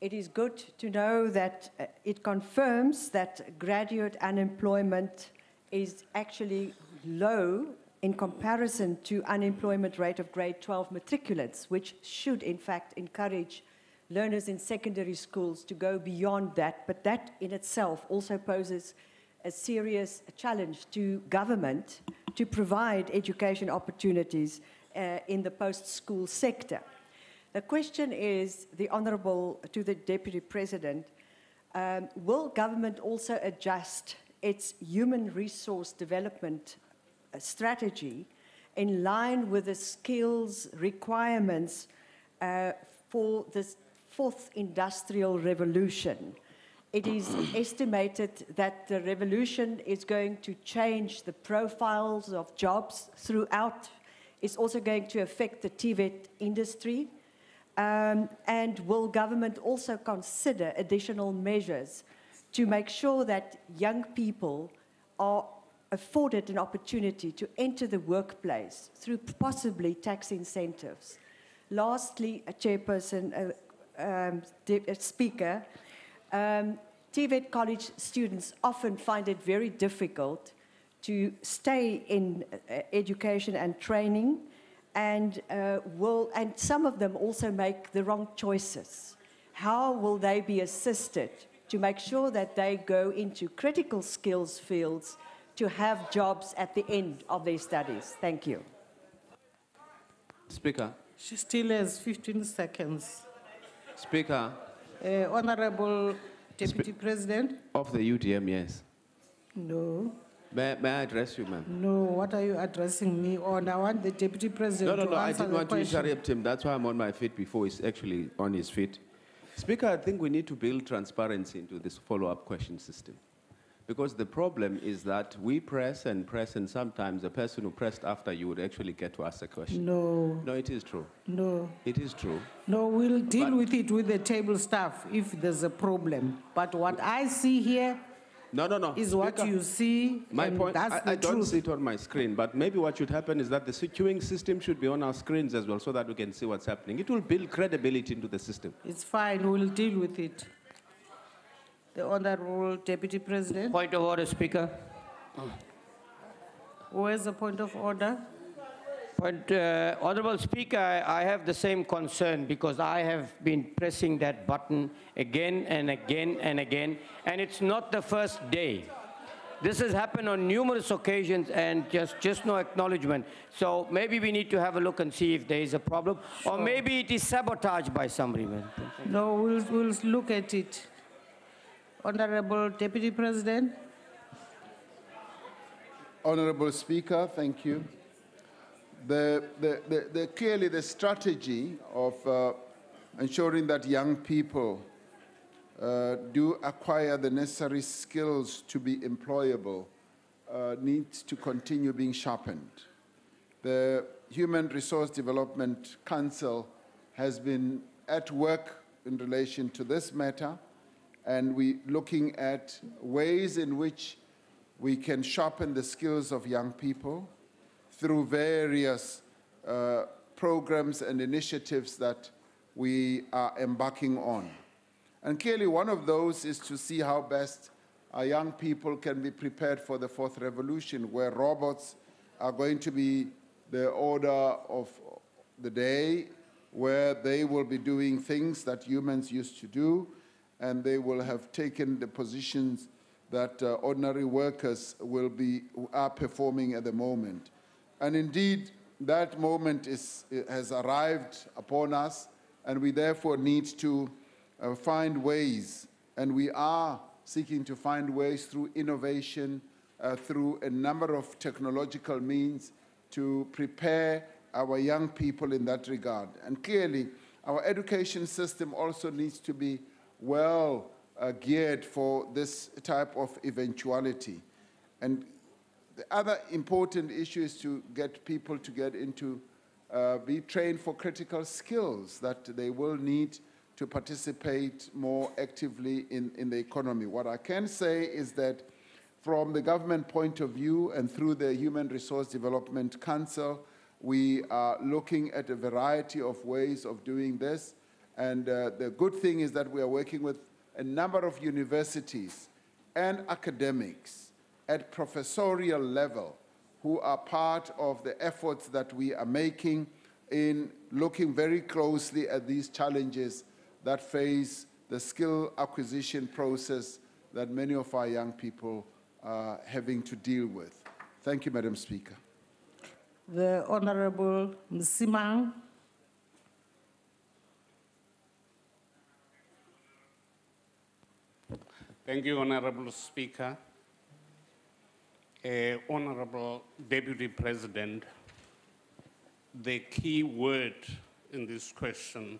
It is good to know that it confirms that graduate unemployment is actually low in comparison to unemployment rate of grade 12 matriculants, which should in fact encourage learners in secondary schools to go beyond that. But that in itself also poses a serious challenge to government to provide education opportunities in the post-school sector. The question is, to the Deputy President, will government also adjust its human resource development strategy in line with the skills requirements for the fourth industrial revolution? It is estimated that the revolution is going to change the profiles of jobs throughout. It's also going to affect the TVET industry. And will government also consider additional measures to make sure that young people are afforded an opportunity to enter the workplace through possibly tax incentives? Lastly, Chairperson, Speaker, TVET college students often find it very difficult to stay in education and training, and some of them also make the wrong choices. How will they be assisted to make sure that they go into critical skills fields to have jobs at the end of their studies? Thank you. Speaker. She still has 15 seconds. Speaker. Honorable Deputy President. Of the UDM, yes. No. May I address you, ma'am? No, what are you addressing me on? I want the Deputy President to answer the question. I didn't want to interrupt him. That's why I'm on my feet before he's actually on his feet. Speaker, I think we need to build transparency into this follow-up question system. Because the problem is that we press, and sometimes the person who pressed after you would actually get to ask a question. No. No, it is true. No. It is true. No, we'll deal with it with the table staff if there's a problem. But what I see here is what you see, my point, that's the I don't truth. see it on my screen, but maybe what should happen is that the queuing system should be on our screens as well so that we can see what's happening. It will build credibility into the system. It's fine, we'll deal with it. The Honorable Deputy President. Point of order, Speaker. Where's the point of order? Honorable Speaker, I have the same concern because I have been pressing that button again and again and again, and it's not the first day. This has happened on numerous occasions and just no acknowledgement. So maybe we need to have a look and see if there is a problem, or maybe it is sabotaged by somebody. No, we'll look at it. Honorable Deputy President. Honorable Speaker, thank you. Clearly the strategy of ensuring that young people do acquire the necessary skills to be employable needs to continue being sharpened. The Human Resource Development Council has been at work in relation to this matter, and we're looking at ways in which we can sharpen the skills of young people through various programs and initiatives that we are embarking on. And clearly one of those is to see how best our young people can be prepared for the fourth revolution, where robots are going to be the order of the day, where they will be doing things that humans used to do, and they will have taken the positions that ordinary workers are performing at the moment. And indeed, that moment has arrived upon us, and we therefore need to find ways, and we are seeking to find ways through innovation, through a number of technological means to prepare our young people in that regard. And clearly, our education system also needs to be well geared for this type of eventuality. And the other important issue is to get people to get into, be trained for critical skills that they will need to participate more actively in the economy. What I can say is that from the government point of view and through the Human Resource Development Council, we are looking at a variety of ways of doing this. And the good thing is that we are working with a number of universities and academics at professorial level who are part of the efforts that we are making in looking very closely at these challenges that face the skill acquisition process that many of our young people are having to deal with. Thank you, Madam Speaker. The Honorable Msimang. Thank you, Honorable Speaker. Honorable Deputy President, the key word in this question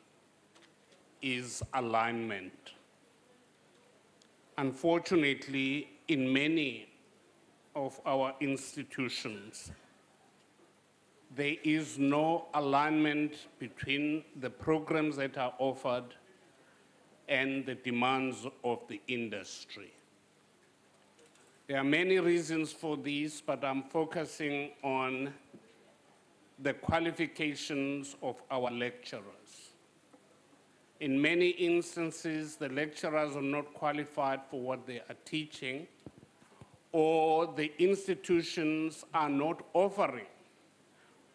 is alignment. Unfortunately, in many of our institutions, there is no alignment between the programs that are offered and the demands of the industry. There are many reasons for this, but I'm focusing on the qualifications of our lecturers. In many instances, the lecturers are not qualified for what they are teaching, or the institutions are not offering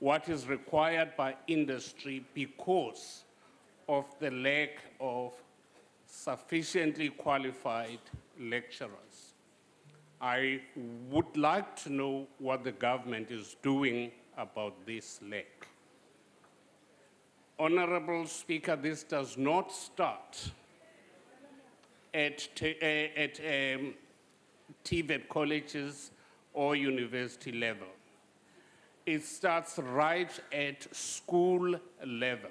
what is required by industry because of the lack of sufficiently qualified lecturers. I would like to know what the government is doing about this lack. Honorable Speaker, this does not start at TVET colleges or university level. It starts right at school level,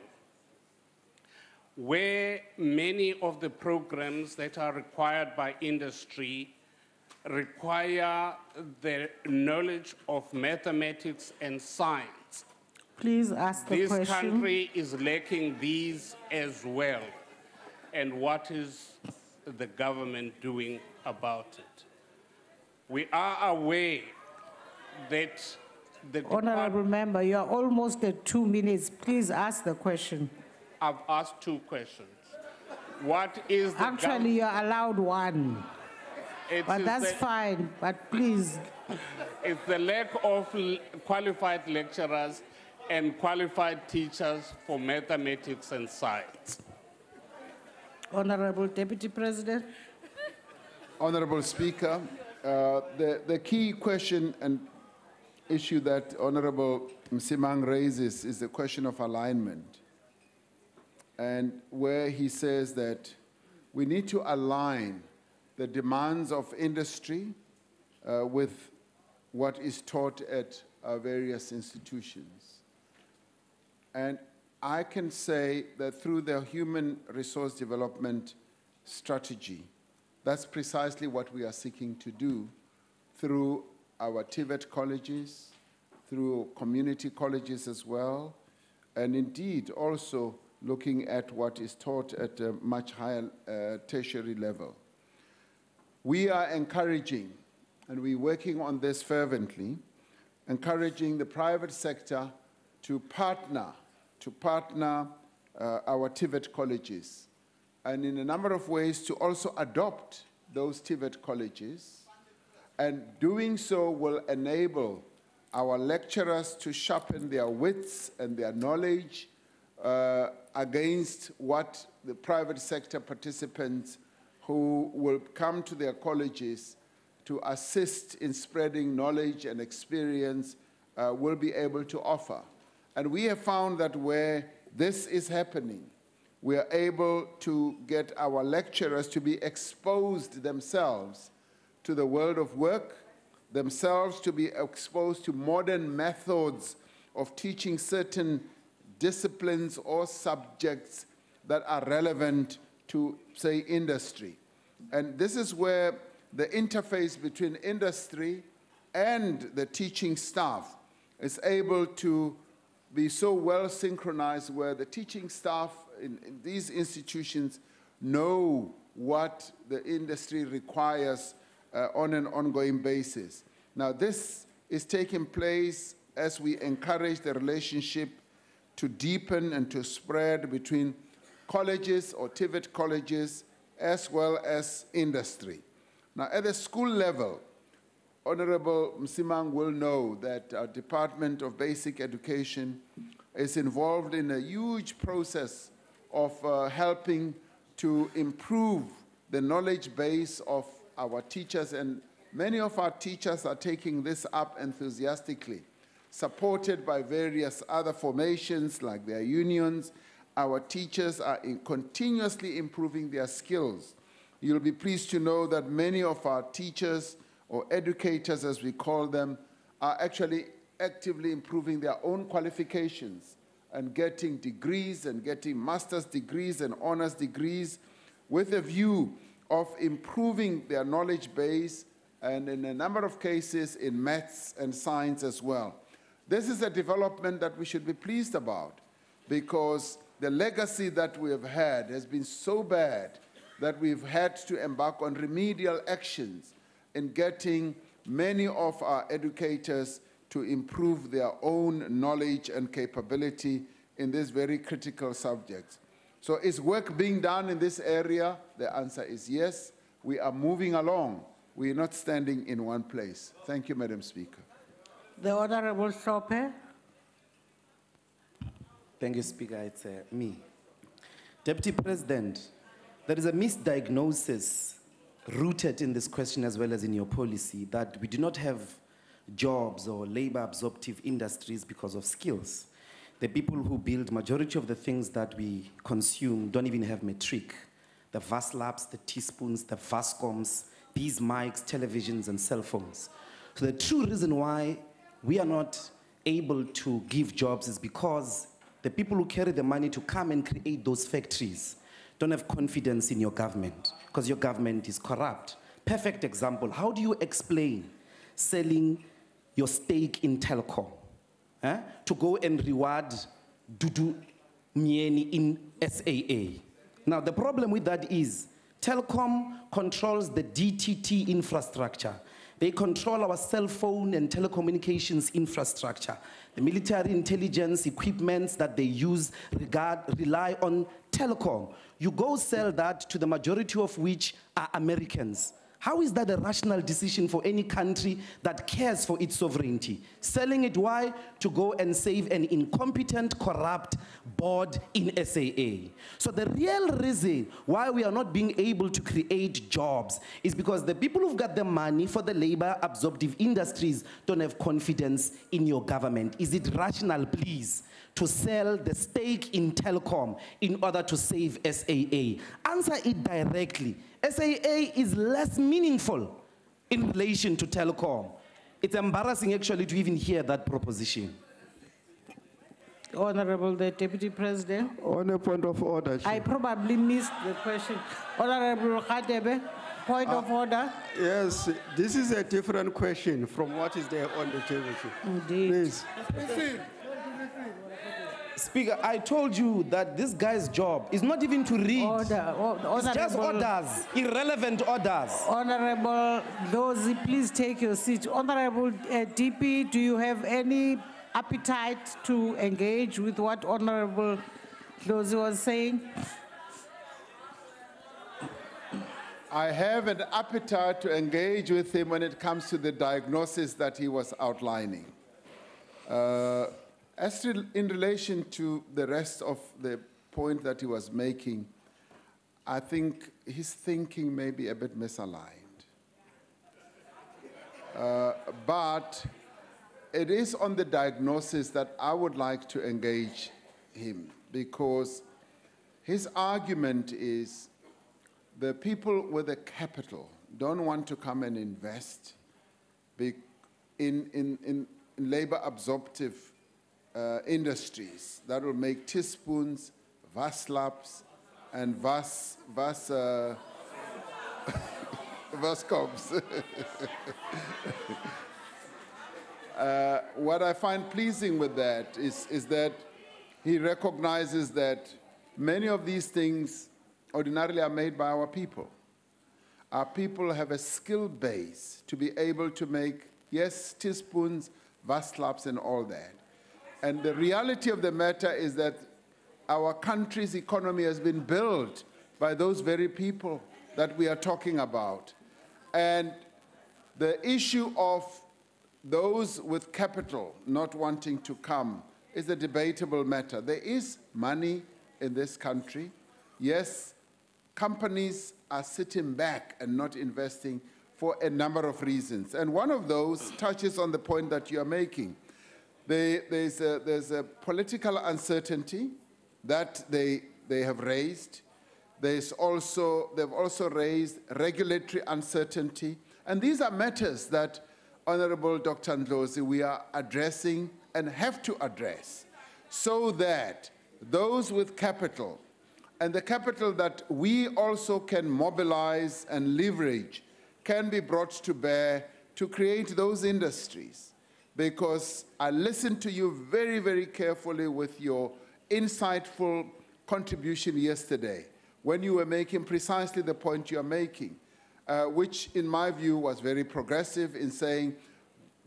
where many of the programs that are required by industry require the knowledge of mathematics and science. Please ask the question. This country is lacking these as well. And what is the government doing about it? We are aware that the Honorable Member, you are almost at 2 minutes. Please ask the question. I've asked 2 questions. What is the Actually, you are allowed one. But that's fine, but please. It's the lack of qualified lecturers and qualified teachers for mathematics and science. Honorable Deputy President. Honorable Speaker, the key question and issue that Honorable Msimang raises is the question of alignment. And where he says that we need to align the demands of industry with what is taught at our various institutions. And I can say that through the human resource development strategy, that's precisely what we are seeking to do through our TVET colleges, through community colleges as well, and indeed also looking at what is taught at a much higher tertiary level. We are encouraging, and we're working on this fervently, encouraging the private sector to partner our TVET colleges, and in a number of ways to also adopt those TVET colleges, and doing so will enable our lecturers to sharpen their wits and their knowledge against what the private sector participants who will come to their colleges to assist in spreading knowledge and experience will be able to offer. And we have found that where this is happening, we are able to get our lecturers to be exposed themselves to the world of work, themselves to be exposed to modern methods of teaching certain disciplines or subjects that are relevant to, say, industry. And this is where the interface between industry and the teaching staff is able to be so well synchronized, where the teaching staff in these institutions know what the industry requires on an ongoing basis. Now, this is taking place as we encourage the relationship to deepen and to spread between colleges or TVET colleges as well as industry. Now, at the school level, Honorable Msimang will know that our Department of Basic Education is involved in a huge process of helping to improve the knowledge base of our teachers, and many of our teachers are taking this up enthusiastically, supported by various other formations like their unions. Our teachers are continuously improving their skills. You'll be pleased to know that many of our teachers, or educators as we call them, are actually actively improving their own qualifications and getting degrees and getting master's degrees and honors degrees with a view of improving their knowledge base, and in a number of cases in maths and science as well. This is a development that we should be pleased about, because the legacy that we have had has been so bad that we've had to embark on remedial actions in getting many of our educators to improve their own knowledge and capability in these very critical subjects. So is work being done in this area? The answer is yes. We are moving along. We are not standing in one place. Thank you, Madam Speaker. The Honorable Sope. Thank you, Speaker. It's me. Deputy President, there is a misdiagnosis rooted in this question as well as in your policy that we do not have jobs or labor-absorptive industries because of skills. The people who build majority of the things that we consume don't even have matric. The VASLabs, the teaspoons, the VASCOMs, these mics, televisions, and cell phones. So the true reason why we are not able to give jobs is because the people who carry the money to come and create those factories don't have confidence in your government, because your government is corrupt. Perfect example, how do you explain selling your stake in Telkom to go and reward Dudu Mieni in SAA? Now, the problem with that is Telkom controls the DTT infrastructure. They control our cell phone and telecommunications infrastructure. The military intelligence equipments that they use rely on Telecom. You go sell that to the majority of which are Americans. How is that a rational decision for any country that cares for its sovereignty? Selling it, why? To go and save an incompetent, corrupt board in SAA. So the real reason why we are not being able to create jobs is because the people who've got the money for the labor-absorptive industries don't have confidence in your government. Is it rational, please, to sell the stake in Telecom in order to save SAA? Answer it directly. SAA is less meaningful in relation to Telecom. It's embarrassing actually to even hear that proposition. Honorable the Deputy President. On a point of order. I probably missed the question. Honorable Khadebe, point of order. Yes, this is a different question from what is there on the table. Indeed. Please. Speaker, I told you that this guy's job is not even to read. It's just orders, irrelevant orders. Honorable Lozi, please take your seat. Honorable DP, do you have any appetite to engage with what Honorable Lozi was saying? I have an appetite to engage with him when it comes to the diagnosis that he was outlining. In relation to the rest of the point that he was making, I think his thinking may be a bit misaligned. But it is on the diagnosis that I would like to engage him, because his argument is the people with the capital don't want to come and invest in labor-absorptive industries that will make teaspoons, VASLabs, and VASCOMs. What I find pleasing with that is that he recognizes that many of these things ordinarily are made by our people. Our people have a skill base to be able to make, yes, teaspoons, VASLabs, and all that. And the reality of the matter is that our country's economy has been built by those very people that we are talking about. And the issue of those with capital not wanting to come is a debatable matter. There is money in this country. Yes, companies are sitting back and not investing for a number of reasons. And one of those touches on the point that you are making. There's a political uncertainty that they have raised. they've also raised regulatory uncertainty. And these are matters that, Honorable Dr. Ndlozi, we are addressing and have to address so that those with capital and the capital that we also can mobilize and leverage can be brought to bear to create those industries. Because I listened to you very, very carefully with your insightful contribution yesterday when you were making precisely the point you're making, which in my view was very progressive in saying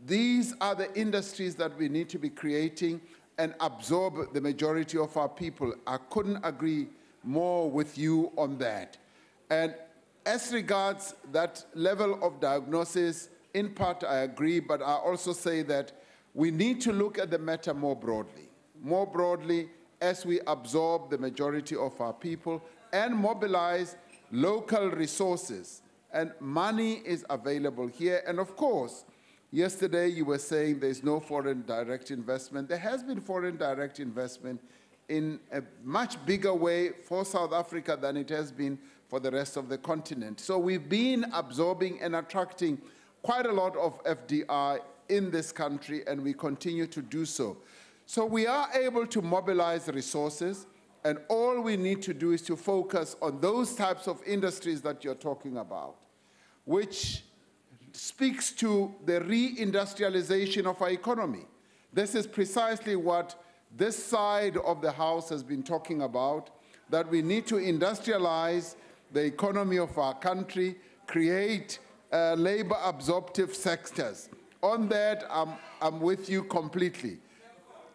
these are the industries that we need to be creating and absorb the majority of our people. I couldn't agree more with you on that. And as regards that level of diagnosis, in part I agree, but I also say that we need to look at the matter more broadly as we absorb the majority of our people and mobilize local resources. And money is available here. And of course, yesterday you were saying there's no foreign direct investment. There has been foreign direct investment in a much bigger way for South Africa than it has been for the rest of the continent. So we've been absorbing and attracting quite a lot of FDI in this country, and we continue to do so. So we are able to mobilize resources, and all we need to do is to focus on those types of industries that you're talking about, which speaks to the reindustrialization of our economy. This is precisely what this side of the House has been talking about, that we need to industrialize the economy of our country, create labor-absorptive sectors. On that, I'm with you completely.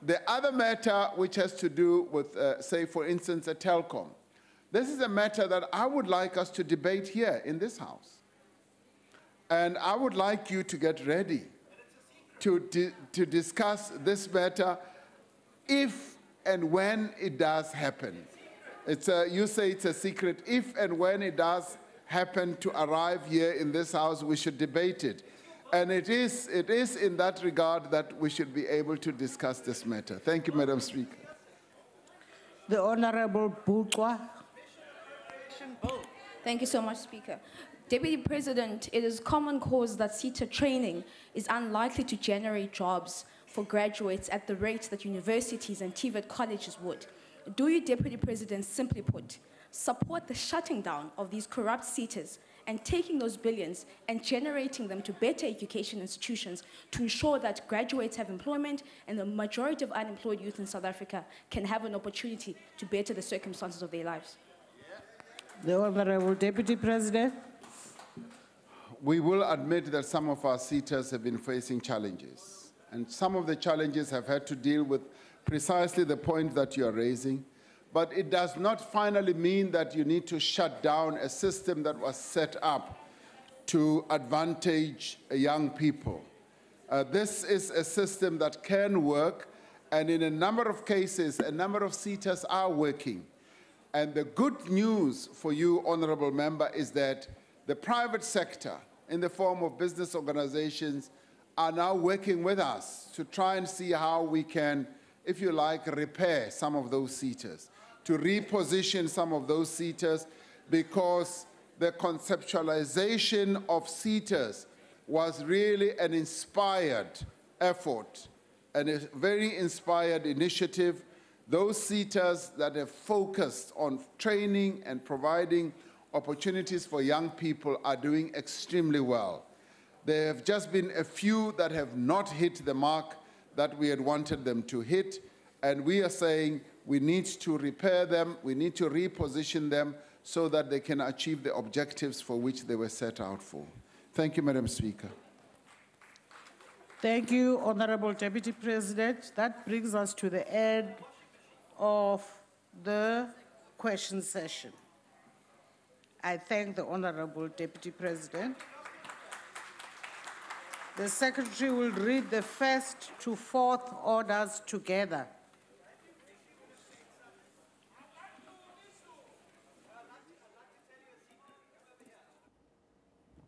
The other matter which has to do with, say, for instance, a telecom. This is a matter that I would like us to debate here in this House. And I would like you to get ready to discuss this matter if and when it does happen. You say it's a secret. If and when it does happen to arrive here in this House, we should debate it. And it is in that regard that we should be able to discuss this matter. Thank you, Madam Speaker. The Honorable Bukwa. Thank you so much, Speaker. Deputy President, it is common cause that SETA training is unlikely to generate jobs for graduates at the rate that universities and TVET colleges would. Do you, Deputy President, simply put, support the shutting down of these corrupt SETAs and taking those billions and generating them to better education institutions to ensure that graduates have employment and the majority of unemployed youth in South Africa can have an opportunity to better the circumstances of their lives? The Honorable Deputy President. We will admit that some of our SETAs have been facing challenges, and some of the challenges have had to deal with precisely the point that you are raising. But it does not finally mean that you need to shut down a system that was set up to advantage young people. This is a system that can work, and in a number of cases, a number of SETAs are working. And the good news for you, Honorable Member, is that the private sector, in the form of business organizations, are now working with us to try and see how we can, if you like, repair some of those SETAs, to reposition some of those SETAs, because the conceptualization of SETAs was really an inspired effort and a very inspired initiative. Those SETAs that have focused on training and providing opportunities for young people are doing extremely well. There have just been a few that have not hit the mark that we had wanted them to hit, and we are saying we need to repair them, we need to reposition them so that they can achieve the objectives for which they were set out for. Thank you, Madam Speaker. Thank you, Honorable Deputy President. That brings us to the end of the question session. I thank the Honorable Deputy President. The Secretary will read the first to fourth orders together.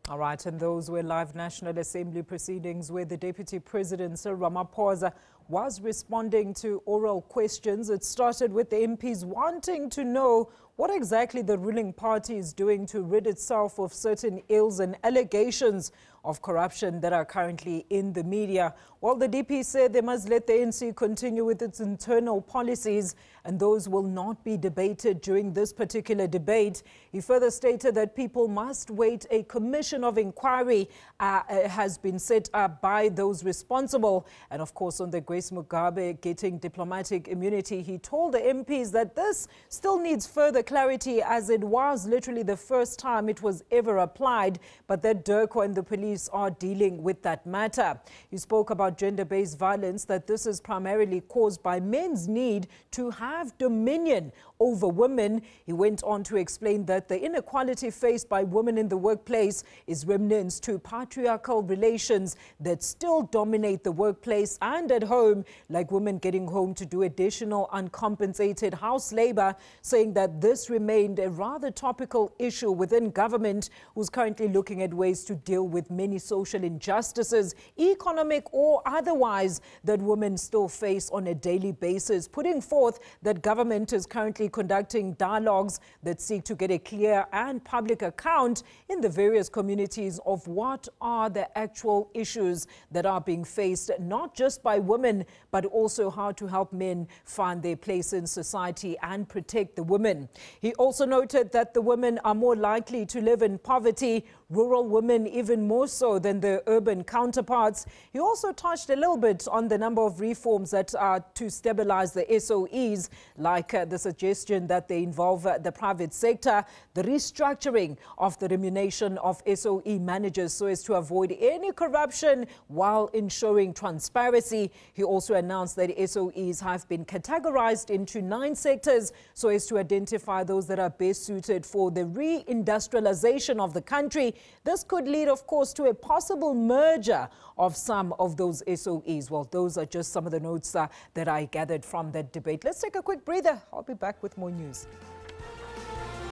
All right, and those were live National Assembly proceedings where the Deputy President, Cyril Ramaphosa, was responding to oral questions. It started with the MPs wanting to know what exactly the ruling party is doing to rid itself of certain ills and allegations of corruption that are currently in the media. While the DP said they must let the ANC continue with its internal policies and those will not be debated during this particular debate. He further stated that people must wait. A commission of inquiry has been set up by those responsible. And of course, on the Grace Mugabe getting diplomatic immunity, he told the MPs that this still needs further clarity, as it was literally the first time it was ever applied, but that Durko and the police are dealing with that matter. He spoke about gender-based violence, that this is primarily caused by men's need to have dominion over women. He went on to explain that the inequality faced by women in the workplace is remnants to patriarchal relations that still dominate the workplace and at home, like women getting home to do additional uncompensated house labor, saying that this remained a rather topical issue within government, who's currently looking at ways to deal with many social injustices, economic or otherwise, that women still face on a daily basis, putting forth that government is currently conducting dialogues that seek to get a clear and public account in the various communities of what are the actual issues that are being faced, not just by women, but also how to help men find their place in society and protect the women. He also noted that the women are more likely to live in poverty, rural women even more so than their urban counterparts. He also touched a little bit on the number of reforms that are to stabilize the SOEs, like the suggestion that they involve the private sector, the restructuring of the remuneration of SOE managers so as to avoid any corruption while ensuring transparency. He also announced that SOEs have been categorized into 9 sectors so as to identify those that are best suited for the reindustrialization of the country. This could lead, of course, to a possible merger of some of those SOEs. Well, those are just some of the notes that I gathered from that debate. Let's take a quick breather. I'll be back with more news.